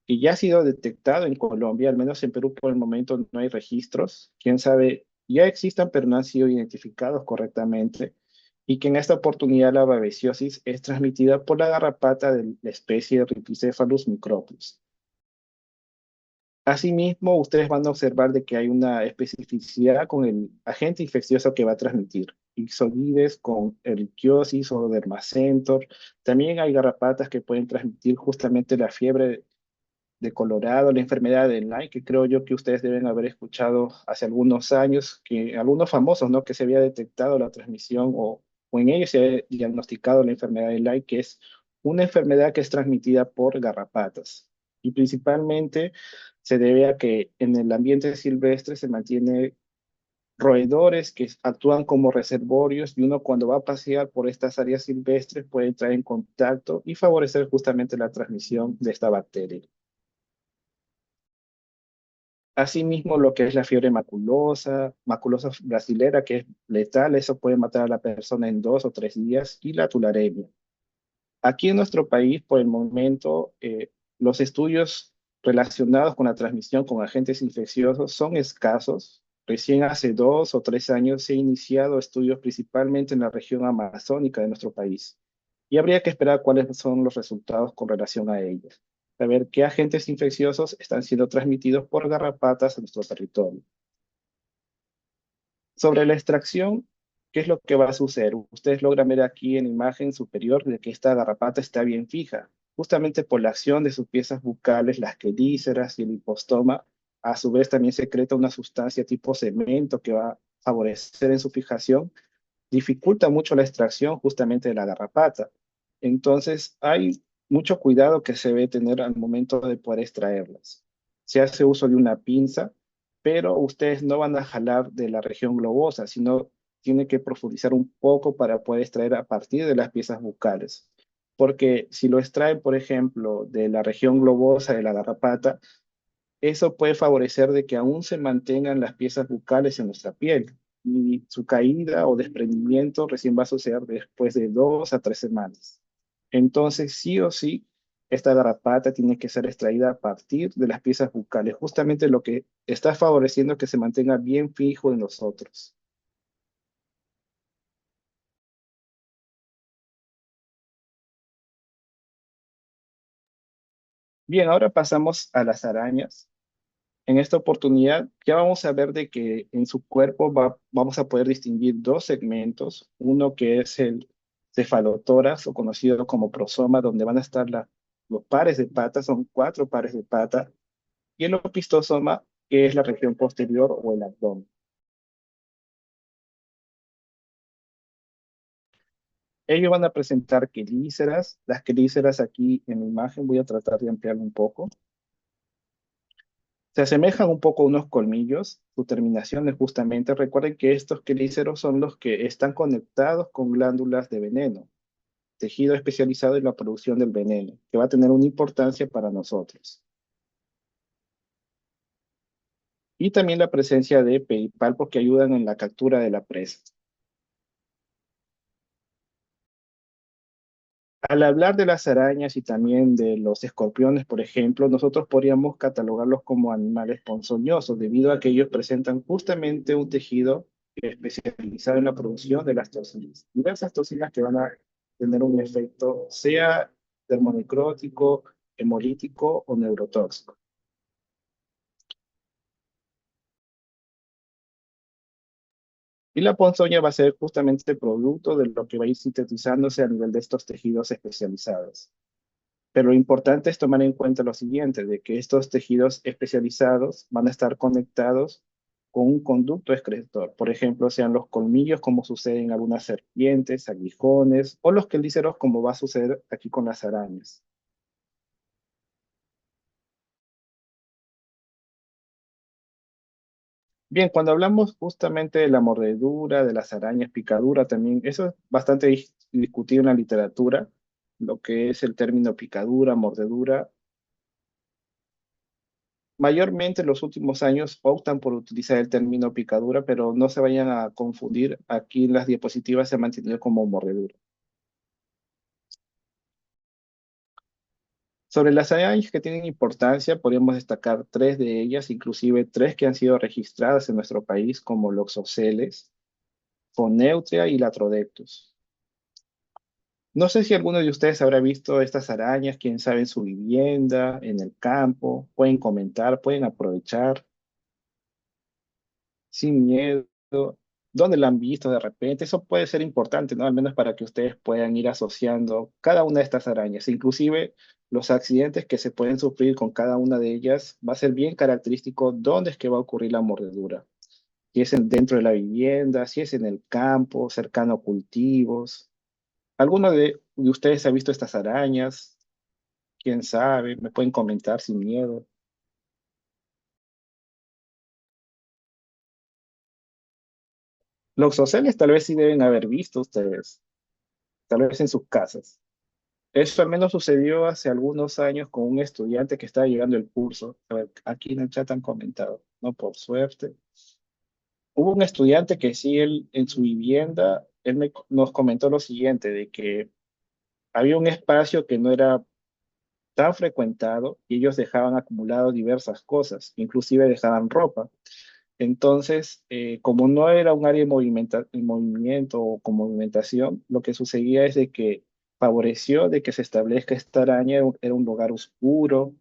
que ya ha sido detectado en Colombia, al menos en Perú por el momento no hay registros. Quién sabe, ya existan, pero no han sido identificados correctamente. Y que en esta oportunidad la babesiosis es transmitida por la garrapata de la especie Rhipicephalus micropus. Asimismo, ustedes van a observar de que hay una especificidad con el agente infeccioso que va a transmitir. Ixodes con erliquiosis o dermacentor. También hay garrapatas que pueden transmitir justamente la fiebre de Colorado, la enfermedad de Lyme, que creo yo que ustedes deben haber escuchado hace algunos años, que algunos famosos, ¿no? Que se había detectado la transmisión o en ellos se había diagnosticado la enfermedad de Lyme, que es una enfermedad que es transmitida por garrapatas. Y principalmente se debe a que en el ambiente silvestre se mantiene roedores que actúan como reservorios y uno cuando va a pasear por estas áreas silvestres puede entrar en contacto y favorecer justamente la transmisión de esta bacteria. Asimismo, lo que es la fiebre maculosa brasilera, que es letal, eso puede matar a la persona en 2 o 3 días, y la tularemia. Aquí en nuestro país, por el momento, los estudios relacionados con la transmisión con agentes infecciosos son escasos. Recién hace 2 o 3 años se han iniciado estudios principalmente en la región amazónica de nuestro país, y habría que esperar cuáles son los resultados con relación a ellos. saber qué agentes infecciosos están siendo transmitidos por garrapatas a nuestro territorio. Sobre la extracción, ¿qué es lo que va a suceder? Ustedes logran ver aquí en la imagen superior de que esta garrapata está bien fija, justamente por la acción de sus piezas bucales, las quelíceras y el hipostoma. A su vez también secreta una sustancia tipo cemento que va a favorecer en su fijación, dificulta mucho la extracción justamente de la garrapata. Entonces hay mucho cuidado que se debe tener al momento de poder extraerlas. Se hace uso de una pinza, pero ustedes no van a jalar de la región globosa, sino tiene que profundizar un poco para poder extraer a partir de las piezas bucales. Porque si lo extraen, por ejemplo, de la región globosa de la garrapata, eso puede favorecer de que aún se mantengan las piezas bucales en nuestra piel y su caída o desprendimiento recién va a suceder después de 2 a 3 semanas. Entonces, sí o sí, esta garrapata tiene que ser extraída a partir de las piezas bucales, justamente lo que está favoreciendo que se mantenga bien fijo en nosotros. Bien, ahora pasamos a las arañas. En esta oportunidad ya vamos a ver de que en su cuerpo vamos a poder distinguir dos segmentos, uno que es el cefalotórax o conocido como prosoma, donde van a estar los pares de patas, son 4 pares de patas, y el opistosoma, que es la región posterior o el abdomen. Ellos van a presentar quelíceras, las quelíceras aquí en la imagen voy a tratar de ampliarlo un poco. Se asemejan un poco a unos colmillos, su terminación es justamente, recuerden que estos quelíceros son los que están conectados con glándulas de veneno, tejido especializado en la producción del veneno, que va a tener una importancia para nosotros. Y también la presencia de pedipalpos que ayudan en la captura de la presa. Al hablar de las arañas y también de los escorpiones, por ejemplo, nosotros podríamos catalogarlos como animales ponzoñosos, debido a que ellos presentan justamente un tejido especializado en la producción de las toxinas. Diversas toxinas que van a tener un efecto, sea termonecrótico, hemolítico o neurotóxico. Y la ponzoña va a ser justamente el producto de lo que va a ir sintetizándose a nivel de estos tejidos especializados. Pero lo importante es tomar en cuenta lo siguiente, de que estos tejidos especializados van a estar conectados con un conducto excretor. Por ejemplo, sean los colmillos, como sucede en algunas serpientes, aguijones, o los quelíceros, como va a suceder aquí con las arañas. Bien, cuando hablamos justamente de la mordedura, de las arañas, picadura también, eso es bastante discutido en la literatura, lo que es el término picadura, mordedura. Mayormente en los últimos años optan por utilizar el término picadura, pero no se vayan a confundir. Aquí en las diapositivas se ha mantenido como mordedura. Sobre las arañas que tienen importancia, podríamos destacar 3 de ellas, inclusive 3 que han sido registradas en nuestro país, como Loxoceles, Foneutria y Latrodectus. No sé si alguno de ustedes habrá visto estas arañas, quién sabe en su vivienda, en el campo, pueden comentar, pueden aprovechar. Sin miedo, dónde la han visto de repente, eso puede ser importante, ¿no? Al menos para que ustedes puedan ir asociando cada una de estas arañas, inclusive los accidentes que se pueden sufrir con cada una de ellas, va a ser bien característico dónde es que va a ocurrir la mordedura. Si es dentro de la vivienda, si es en el campo, cercano a cultivos. ¿Alguno de ustedes ha visto estas arañas? ¿Quién sabe? Me pueden comentar sin miedo. Los oceles tal vez sí deben haber visto ustedes, tal vez en sus casas. Eso al menos sucedió hace algunos años con un estudiante que estaba llevando el curso. A ver, aquí en el chat han comentado, no por suerte. Hubo un estudiante que sí, él en su vivienda, nos comentó lo siguiente, de que había un espacio que no era tan frecuentado y ellos dejaban acumulado diversas cosas, inclusive dejaban ropa. Entonces, como no era un área en movimiento o con movimentación, lo que sucedía es de que favoreció de que se establezca esta araña, era un lugar oscuro,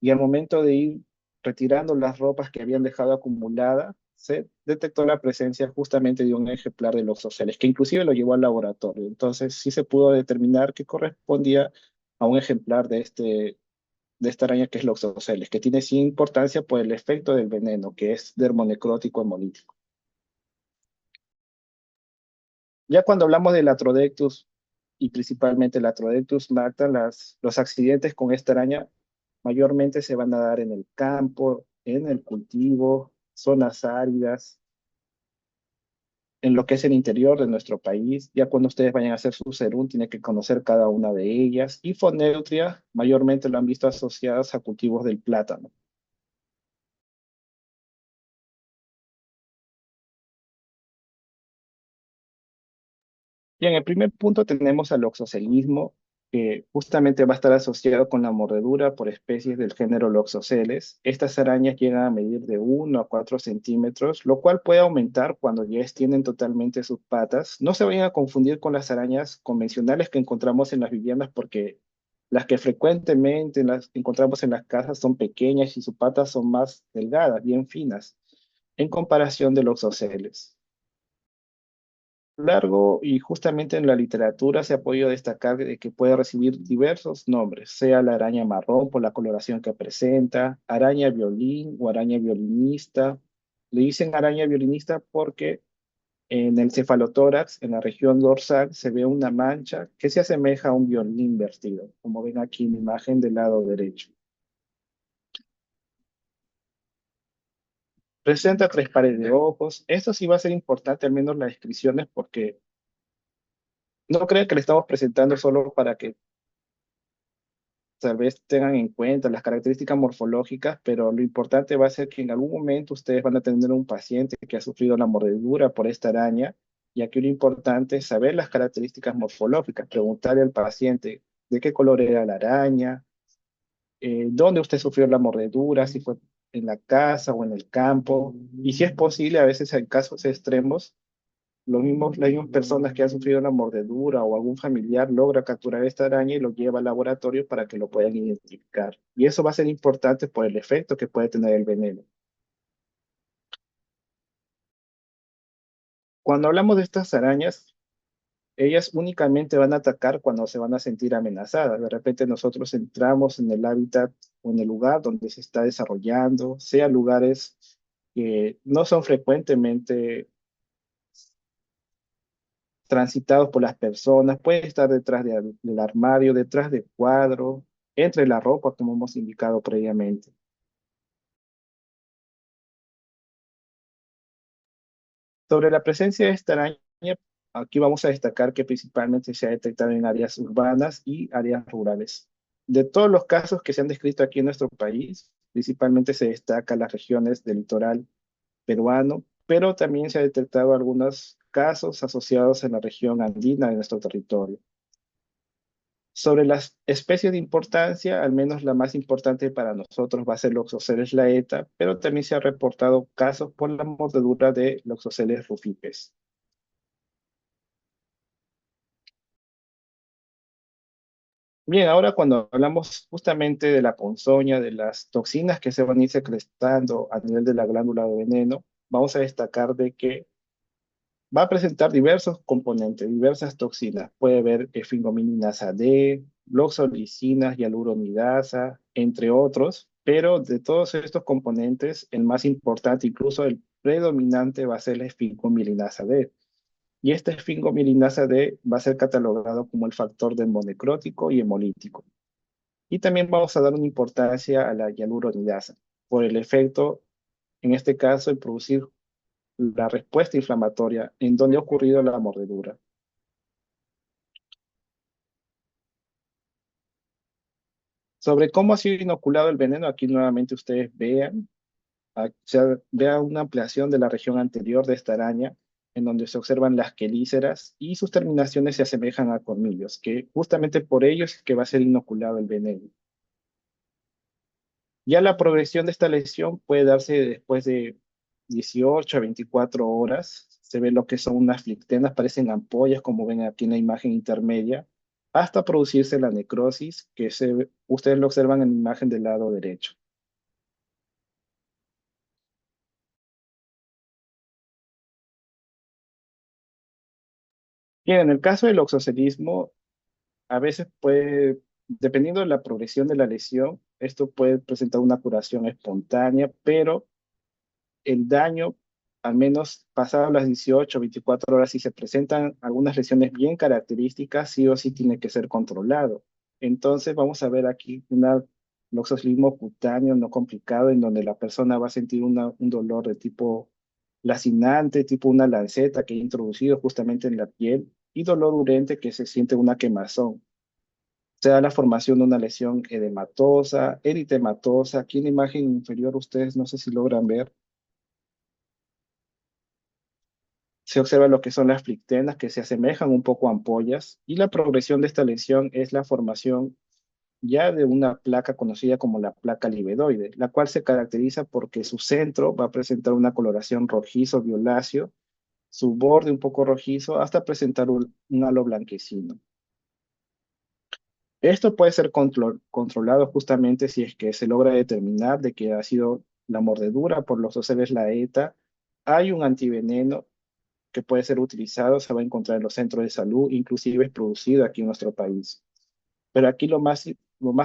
y al momento de ir retirando las ropas que habían dejado acumuladas, se detectó la presencia justamente de un ejemplar de Loxoceles, que inclusive lo llevó al laboratorio. Entonces sí se pudo determinar que correspondía a un ejemplar de esta araña que es Loxoceles, que tiene sí importancia por el efecto del veneno, que es dermonecrótico hemolítico. Ya cuando hablamos del Atrodectus, y principalmente el Atrodectus macta, los accidentes con esta araña mayormente se van a dar en el campo, en el cultivo, zonas áridas, en lo que es el interior de nuestro país. Ya cuando ustedes vayan a hacer su serum, tienen que conocer cada una de ellas. Y Foneutria, mayormente lo han visto asociadas a cultivos del plátano. Y en el primer punto tenemos al oxocelismo, que justamente va a estar asociado con la mordedura por especies del género Loxoceles. Estas arañas llegan a medir de 1 a 4 centímetros, lo cual puede aumentar cuando ya extienden totalmente sus patas. No se vayan a confundir con las arañas convencionales que encontramos en las viviendas, porque las que frecuentemente las encontramos en las casas son pequeñas y sus patas son más delgadas, bien finas, en comparación de los oceles largo, y justamente en la literatura se ha podido destacar de que puede recibir diversos nombres, sea la araña marrón por la coloración que presenta, araña violín o araña violinista. Le dicen araña violinista porque en el cefalotórax, en la región dorsal, se ve una mancha que se asemeja a un violín vertido, como ven aquí en la imagen del lado derecho. Presenta 3 pares de ojos. Esto sí va a ser importante, al menos las descripciones, porque no crean que le estamos presentando solo para que tal vez tengan en cuenta las características morfológicas, pero lo importante va a ser que en algún momento ustedes van a tener un paciente que ha sufrido la mordedura por esta araña, y aquí lo importante es saber las características morfológicas, preguntarle al paciente de qué color era la araña, dónde usted sufrió la mordedura, si fue en la casa o en el campo, y si es posible, a veces en casos extremos, las mismas personas que han sufrido una mordedura o algún familiar logra capturar esta araña y lo lleva al laboratorio para que lo puedan identificar. Y eso va a ser importante por el efecto que puede tener el veneno. Cuando hablamos de estas arañas, ellas únicamente van a atacar cuando se van a sentir amenazadas. De repente nosotros entramos en el hábitat o en el lugar donde se está desarrollando, sea lugares que no son frecuentemente transitados por las personas, puede estar detrás del armario, detrás del cuadro, entre la ropa, como hemos indicado previamente. Sobre la presencia de esta araña, aquí vamos a destacar que principalmente se ha detectado en áreas urbanas y áreas rurales. De todos los casos que se han descrito aquí en nuestro país, principalmente se destacan las regiones del litoral peruano, pero también se ha detectado algunos casos asociados en la región andina de nuestro territorio. Sobre las especies de importancia, al menos la más importante para nosotros va a ser Loxoceles laeta, pero también se han reportado casos por la mordedura de Loxoceles rufipes. Bien, ahora cuando hablamos justamente de la ponzoña, de las toxinas que se van a ir secretando a nivel de la glándula de veneno, vamos a destacar de que va a presentar diversos componentes, diversas toxinas. Puede haber efingomininasa D, loxolicinas, hialuronidasa, entre otros, pero de todos estos componentes, el más importante, incluso el predominante, va a ser la esfingomilinasa D. Y esta esfingomilinasa D va a ser catalogado como el factor dermonecrótico y hemolítico. Y también vamos a dar una importancia a la hialuronidasa, por el efecto, en este caso, en producir la respuesta inflamatoria en donde ha ocurrido la mordedura. Sobre cómo ha sido inoculado el veneno, aquí nuevamente ustedes vean, vean una ampliación de la región anterior de esta araña, en donde se observan las quelíceras y sus terminaciones se asemejan a colmillos, que justamente por ellos es que va a ser inoculado el veneno. Ya la progresión de esta lesión puede darse después de 18 a 24 horas. Se ve lo que son unas flictenas, parecen ampollas, como ven aquí en la imagen intermedia. hasta producirse la necrosis ustedes lo observan en la imagen del lado derecho. Bien, en el caso del oxocelismo, a veces puede, dependiendo de la progresión de la lesión, esto puede presentar una curación espontánea, pero el daño, al menos pasadas las 18 o 24 horas, si se presentan algunas lesiones bien características, sí o sí tiene que ser controlado. Entonces vamos a ver aquí un loxoslismo cutáneo no complicado, en donde la persona va a sentir un dolor de tipo lacinante, tipo una lanceta que he introducido justamente en la piel, y dolor urente que se siente una quemazón. Se da la formación de una lesión edematosa, eritematosa. Aquí en la imagen inferior ustedes no sé si logran ver, se observa lo que son las flictenas que se asemejan un poco a ampollas, y la progresión de esta lesión es la formación ya de una placa conocida como la placa libedoide, la cual se caracteriza porque su centro va a presentar una coloración rojizo violáceo, su borde un poco rojizo hasta presentar un halo blanquecino. Esto puede ser controlado justamente si es que se logra determinar de que ha sido la mordedura por los oceles la ETA. Hay un antiveneno que puede ser utilizado, se va a encontrar en los centros de salud, inclusive es producido aquí en nuestro país. Pero aquí lo más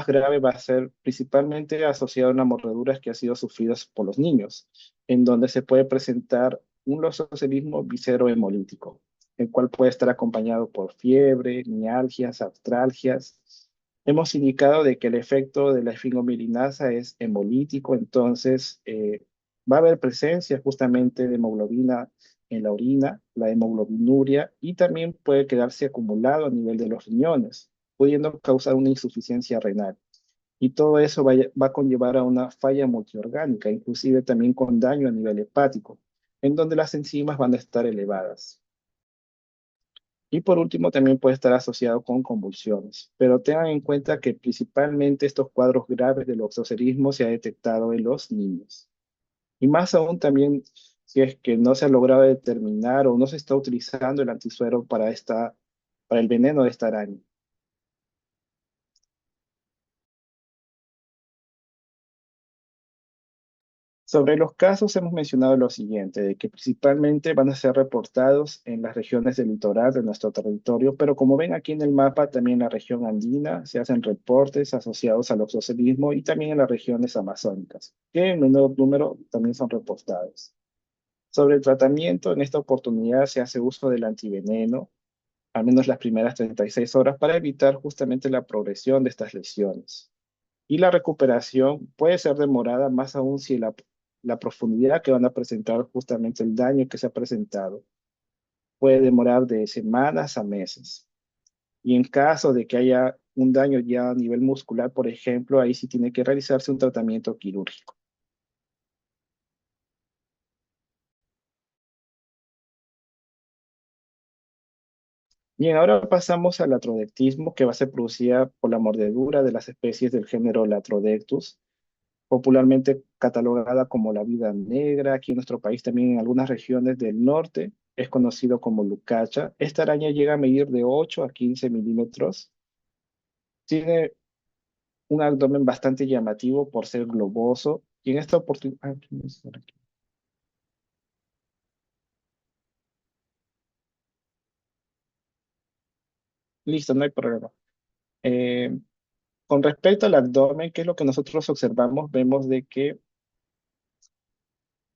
grave va a ser principalmente asociado a una mordedura que ha sido sufrida por los niños, en donde se puede presentar un leucocelismo viscerohemolítico, el cual puede estar acompañado por fiebre, mialgias, artralgias. Hemos indicado de que el efecto de la esfingomilinasa es hemolítico, entonces va a haber presencia justamente de hemoglobina en la orina, la hemoglobinuria, y también puede quedarse acumulado a nivel de los riñones, pudiendo causar una insuficiencia renal. Y todo eso va a conllevar a una falla multiorgánica, inclusive también con daño a nivel hepático, en donde las enzimas van a estar elevadas. Y por último, también puede estar asociado con convulsiones. Pero tengan en cuenta que principalmente estos cuadros graves del oxocerismo se ha detectado en los niños. Y más aún también si es que no se ha logrado determinar o no se está utilizando el antisuero para el veneno de esta araña. Sobre los casos hemos mencionado lo siguiente, de que principalmente van a ser reportados en las regiones del litoral de nuestro territorio, pero como ven aquí en el mapa, también en la región andina se hacen reportes asociados al oxocelismo y también en las regiones amazónicas, que en menor número también son reportados. Sobre el tratamiento, en esta oportunidad se hace uso del antiveneno, al menos las primeras 36 horas, para evitar justamente la progresión de estas lesiones. Y la recuperación puede ser demorada, más aún si la profundidad que van a presentar justamente el daño que se ha presentado puede demorar de semanas a meses. Y en caso de que haya un daño ya a nivel muscular, por ejemplo, ahí sí tiene que realizarse un tratamiento quirúrgico. Bien, ahora pasamos al latrodectismo, que va a ser producida por la mordedura de las especies del género Latrodectus, popularmente catalogada como la vida negra. Aquí en nuestro país también en algunas regiones del norte es conocido como lucacha. Esta araña llega a medir de 8 a 15 milímetros. Tiene un abdomen bastante llamativo por ser globoso. Y en esta oportunidad... Listo, no hay problema. Eh, con respecto al abdomen, ¿qué es lo que nosotros observamos? Vemos de que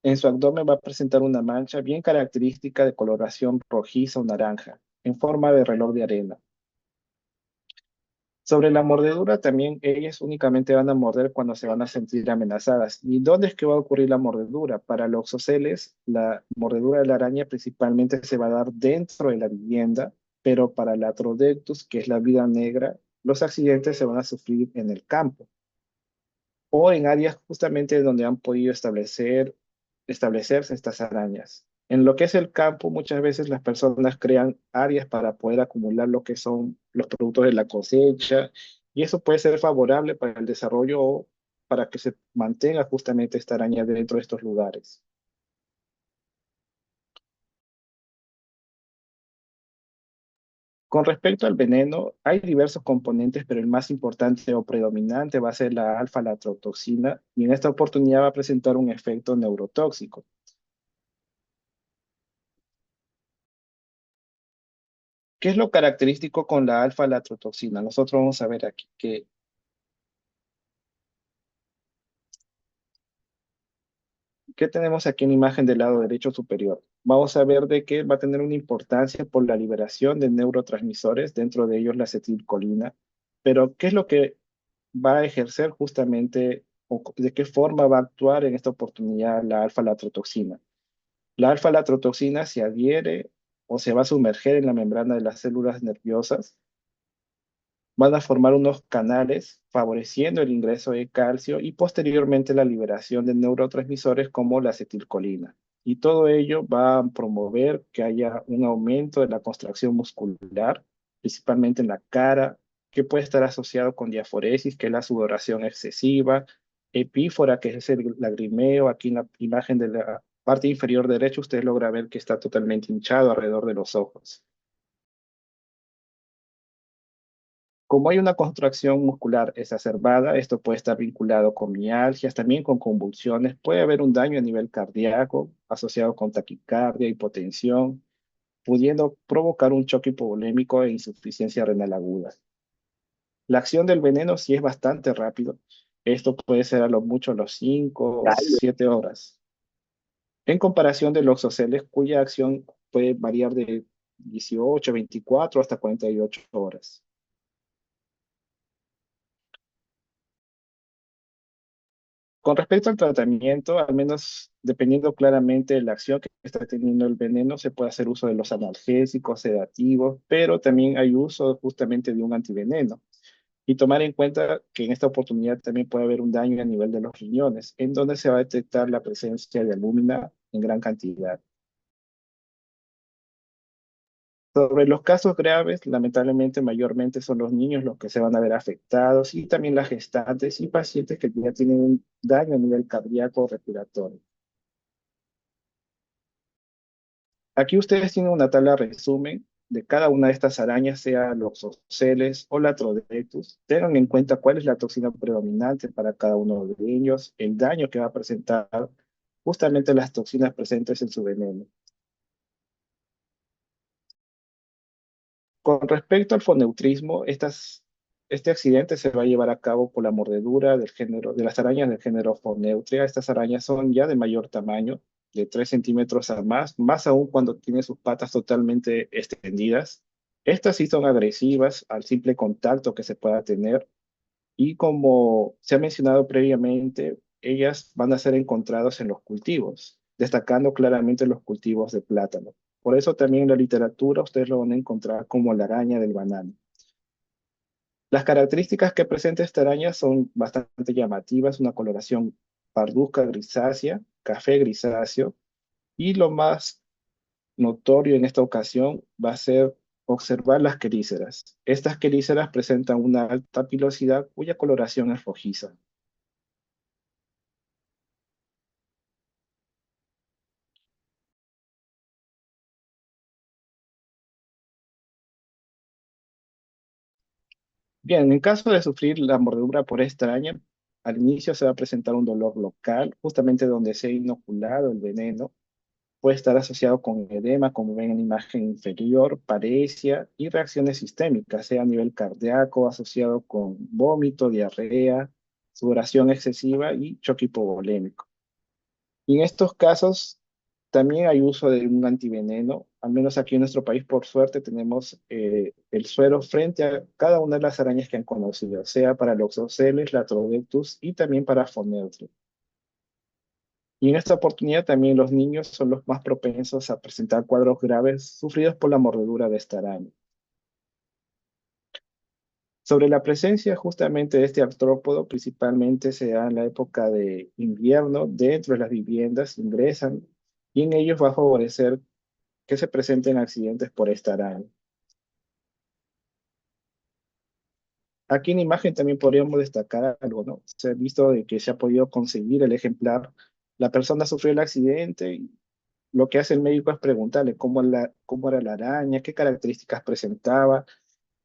en su abdomen va a presentar una mancha bien característica de coloración rojiza o naranja, en forma de reloj de arena. Sobre la mordedura, también ellas únicamente van a morder cuando se van a sentir amenazadas. ¿Y dónde es que va a ocurrir la mordedura? Para los oceles, la mordedura de la araña principalmente se va a dar dentro de la vivienda, pero para la Atrodectus, que es la vida negra, los accidentes se van a sufrir en el campo o en áreas justamente donde han podido establecerse estas arañas. En lo que es el campo, muchas veces las personas crean áreas para poder acumular lo que son los productos de la cosecha, y eso puede ser favorable para el desarrollo o para que se mantenga justamente esta araña dentro de estos lugares. Con respecto al veneno, hay diversos componentes, pero el más importante o predominante va a ser la alfa-latrotoxina y en esta oportunidad va a presentar un efecto neurotóxico. ¿Qué es lo característico con la alfa-latrotoxina? Nosotros vamos a ver aquí que ¿qué tenemos aquí en la imagen del lado derecho superior? Vamos a ver de que va a tener una importancia por la liberación de neurotransmisores, dentro de ellos la acetilcolina, pero ¿qué es lo que va a ejercer justamente o de qué forma va a actuar en esta oportunidad la alfa-latrotoxina? La alfa-latrotoxina se adhiere o se va a sumerger en la membrana de las células nerviosas, van a formar unos canales favoreciendo el ingreso de calcio y posteriormente la liberación de neurotransmisores como la acetilcolina. Y todo ello va a promover que haya un aumento de la contracción muscular, principalmente en la cara, que puede estar asociado con diaforesis, que es la sudoración excesiva, epífora, que es el lagrimeo. Aquí en la imagen de la parte inferior derecha usted logra ver que está totalmente hinchado alrededor de los ojos. Como hay una contracción muscular exacerbada, esto puede estar vinculado con mialgias, también con convulsiones. Puede haber un daño a nivel cardíaco asociado con taquicardia, hipotensión, pudiendo provocar un choque hipovolémico e insuficiencia renal aguda. La acción del veneno sí es bastante rápido. Esto puede ser a lo mucho a los 5 o 7 horas. En comparación de los oxoceles, cuya acción puede variar de 18, 24 hasta 48 horas. Con respecto al tratamiento, al menos dependiendo claramente de la acción que está teniendo el veneno, se puede hacer uso de los analgésicos, sedativos, pero también hay uso justamente de un antiveneno. Y tomar en cuenta que en esta oportunidad también puede haber un daño a nivel de los riñones, en donde se va a detectar la presencia de albúmina en gran cantidad. Sobre los casos graves, lamentablemente mayormente son los niños los que se van a ver afectados y también las gestantes y pacientes que ya tienen un daño a nivel cardíaco o respiratorio. Aquí ustedes tienen una tabla resumen de cada una de estas arañas, sea los oceles o la Trodelus. Tengan en cuenta cuál es la toxina predominante para cada uno de ellos, el daño que va a presentar justamente las toxinas presentes en su veneno. Con respecto al foneutrismo, este accidente se va a llevar a cabo por la mordedura de las arañas del género Foneutria. Estas arañas son ya de mayor tamaño, de 3 centímetros a más aún cuando tienen sus patas totalmente extendidas. Estas sí son agresivas al simple contacto que se pueda tener y como se ha mencionado previamente, ellas van a ser encontradas en los cultivos, destacando claramente los cultivos de plátano. Por eso también en la literatura ustedes lo van a encontrar como la araña del banano. Las características que presenta esta araña son bastante llamativas, una coloración parduzca grisácea, café grisáceo, y lo más notorio en esta ocasión va a ser observar las quelíceras. Estas quelíceras presentan una alta pilosidad cuya coloración es rojiza. Bien, en caso de sufrir la mordedura por esta araña, al inicio se va a presentar un dolor local, justamente donde se ha inoculado el veneno. Puede estar asociado con edema, como ven en la imagen inferior, paresia y reacciones sistémicas, sea a nivel cardíaco, asociado con vómito, diarrea, sudoración excesiva y choque hipovolémico. Y en estos casos también hay uso de un antiveneno, al menos aquí en nuestro país, por suerte, tenemos el suero frente a cada una de las arañas que han conocido, sea para los oceles, la Trodectus y también para Foneutria. Y en esta oportunidad también los niños son los más propensos a presentar cuadros graves sufridos por la mordedura de esta araña. Sobre la presencia justamente de este artrópodo, principalmente se da en la época de invierno, dentro de las viviendas ingresan y en ellos va a favorecer que se presenten accidentes por esta araña. Aquí en imagen también podríamos destacar algo, ¿no? Se ha visto de que se ha podido conseguir el ejemplar. La persona sufrió el accidente lo que hace el médico es preguntarle cómo era la araña, qué características presentaba,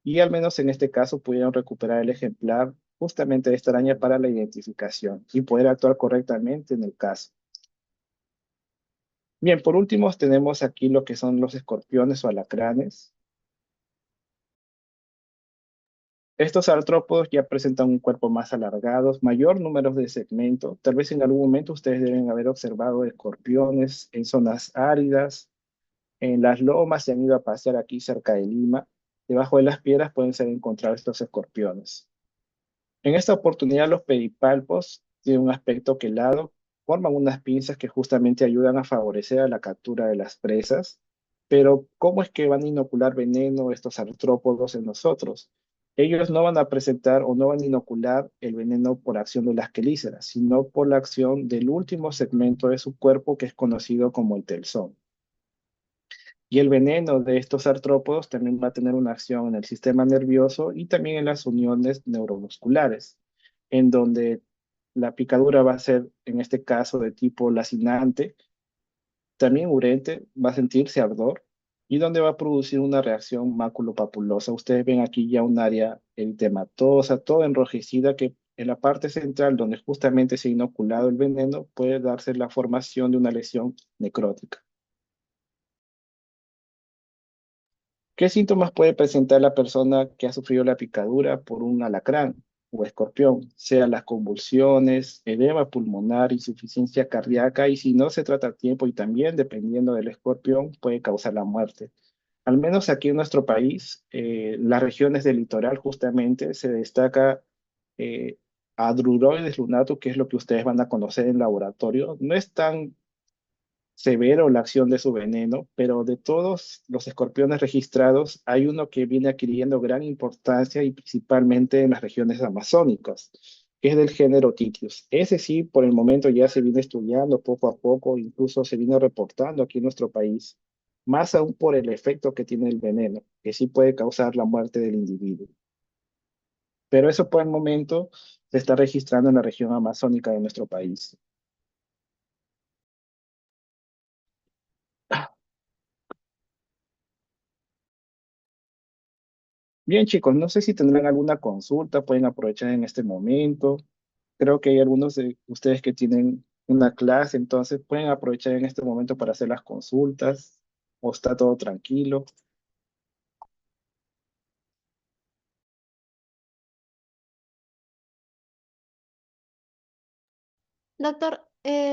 y al menos en este caso pudieron recuperar el ejemplar justamente de esta araña para la identificación y poder actuar correctamente en el caso. Bien, por último tenemos aquí lo que son los escorpiones o alacranes. Estos artrópodos ya presentan un cuerpo más alargado, mayor número de segmentos. Tal vez en algún momento ustedes deben haber observado escorpiones en zonas áridas, en las lomas. Se han ido a pasear aquí cerca de Lima. Debajo de las piedras pueden ser encontrados estos escorpiones. En esta oportunidad los pedipalpos tienen un aspecto quelado, forman unas pinzas que justamente ayudan a favorecer a la captura de las presas. Pero ¿cómo es que van a inocular veneno estos artrópodos en nosotros? Ellos no van a presentar o no van a inocular el veneno por acción de las quelíceras, sino por la acción del último segmento de su cuerpo que es conocido como el telson. Y el veneno de estos artrópodos también va a tener una acción en el sistema nervioso y también en las uniones neuromusculares, en donde la picadura va a ser, en este caso, de tipo lacinante, también urente, va a sentirse ardor y donde va a producir una reacción maculopapulosa. Ustedes ven aquí ya un área eritematosa, toda enrojecida, que en la parte central, donde justamente se ha inoculado el veneno, puede darse la formación de una lesión necrótica. ¿Qué síntomas puede presentar la persona que ha sufrido la picadura por un alacrán o escorpión? Sean las convulsiones, edema pulmonar, insuficiencia cardíaca, y si no se trata a tiempo y también dependiendo del escorpión puede causar la muerte. Al menos aquí en nuestro país, las regiones del litoral justamente se destaca eh, Adruroides lunatus, que es lo que ustedes van a conocer en laboratorio. No es tan severo la acción de su veneno, pero de todos los escorpiones registrados, hay uno que viene adquiriendo gran importancia y principalmente en las regiones amazónicas, que es del género Titius. Ese sí, por el momento ya se viene estudiando poco a poco, incluso se viene reportando aquí en nuestro país, más aún por el efecto que tiene el veneno, que sí puede causar la muerte del individuo. Pero eso por el momento se está registrando en la región amazónica de nuestro país. Bien, chicos, no sé si tendrán alguna consulta, pueden aprovechar en este momento. Creo que hay algunos de ustedes que tienen una clase, entonces pueden aprovechar en este momento para hacer las consultas, o está todo tranquilo. Doctor,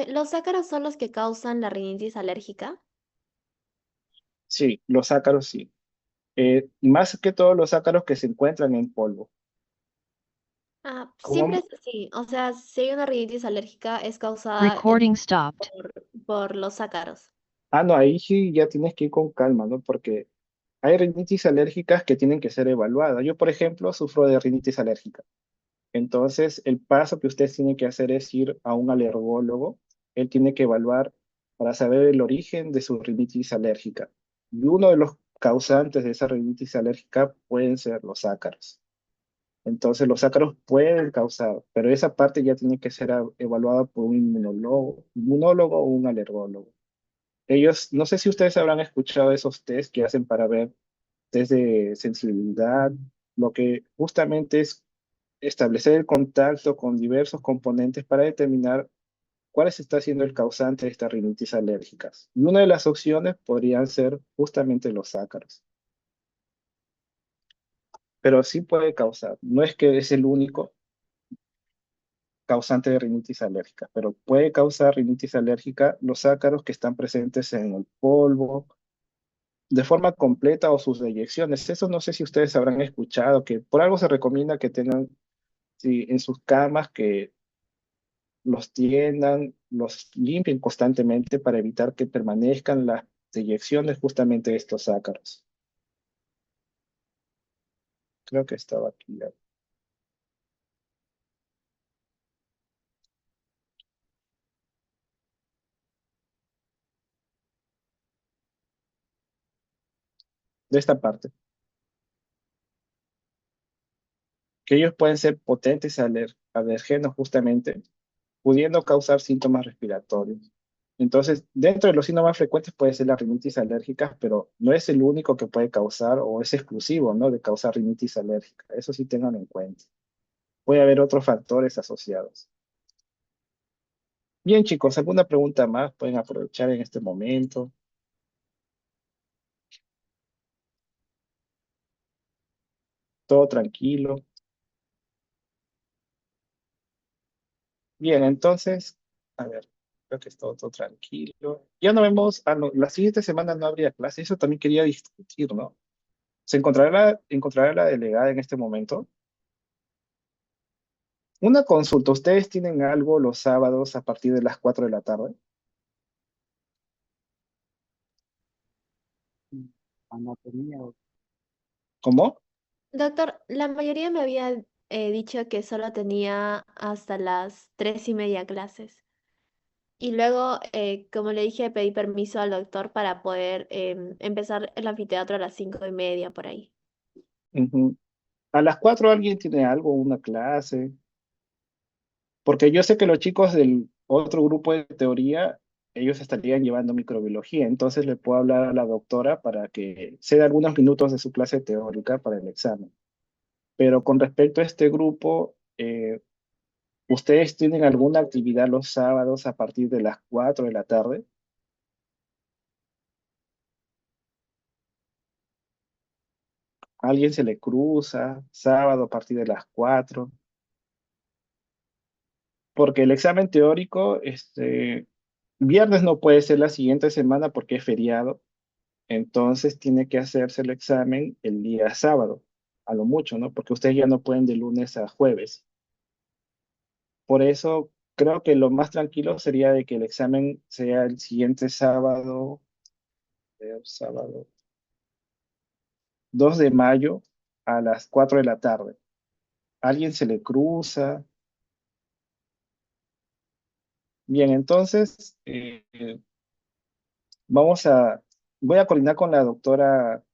¿los ácaros son los que causan la rinitis alérgica? Sí, los ácaros sí. Más que todos los ácaros que se encuentran en polvo. Ah, siempre Como, es así. O sea, si hay una rinitis alérgica es causada Recording stopped. por los ácaros. no, ahí sí ya tienes que ir con calma, ¿no? Porque hay rinitis alérgicas que tienen que ser evaluadas. Yo, por ejemplo, sufro de rinitis alérgica. Entonces, el paso que usted tiene que hacer es ir a un alergólogo. Él tiene que evaluar para saber el origen de su rinitis alérgica. Y uno de los causantes de esa rinitis alérgica pueden ser los ácaros. Entonces, los ácaros pueden causar, pero esa parte ya tiene que ser evaluada por un inmunólogo o un alergólogo. Ellos, no sé si ustedes habrán escuchado esos test que hacen para ver test de sensibilidad, lo que justamente es establecer el contacto con diversos componentes para determinar cuál está siendo el causante de estas rinitis alérgicas. Y una de las opciones podrían ser justamente los ácaros, pero sí puede causar. No es que es el único causante de rinitis alérgica, pero puede causar rinitis alérgica los ácaros que están presentes en el polvo, de forma completa o sus deyecciones. Eso no sé si ustedes habrán escuchado, que por algo se recomienda que tengan sí, en sus camas que los tiendan, los limpien constantemente para evitar que permanezcan las deyecciones justamente de estos ácaros. Creo que estaba aquí ya. De esta parte, que ellos pueden ser potentes alergenos justamente, pudiendo causar síntomas respiratorios. Entonces, dentro de los síntomas más frecuentes puede ser la rinitis alérgica, pero no es el único que puede causar o es exclusivo, ¿no? De causar rinitis alérgica. Eso sí tengan en cuenta. Puede haber otros factores asociados. Bien, chicos, ¿alguna pregunta más? Pueden aprovechar en este momento. Todo tranquilo. Bien, entonces, a ver, creo que es todo tranquilo. Ya no vemos, no, la siguiente semana no habría clase, eso también quería discutir, ¿no? ¿Se encontrará la delegada en este momento? Una consulta, ¿ustedes tienen algo los sábados a partir de las 4 de la tarde? Anatomía. ¿Cómo? Doctor, la mayoría me había dicho que solo tenía hasta las 3:30 clases. Y luego, como le dije, pedí permiso al doctor para poder empezar el anfiteatro a las 5:30 por ahí. Ujú. ¿A las 4 alguien tiene algo, una clase? Porque yo sé que los chicos del otro grupo de teoría, ellos estarían llevando microbiología, entonces le puedo hablar a la doctora para que se dé algunos minutos de su clase teórica para el examen. Pero con respecto a este grupo, ¿ustedes tienen alguna actividad los sábados a partir de las 4 de la tarde? ¿A alguien se le cruza sábado a partir de las 4? Porque el examen teórico, viernes no puede ser la siguiente semana porque es feriado. Entonces tiene que hacerse el examen el día sábado, a lo mucho, ¿no? Porque ustedes ya no pueden de lunes a jueves. Por eso creo que lo más tranquilo sería de que el examen sea el siguiente sábado, sábado 2 de mayo a las 4 de la tarde. ¿Alguien se le cruza? Bien, entonces voy a coordinar con la doctora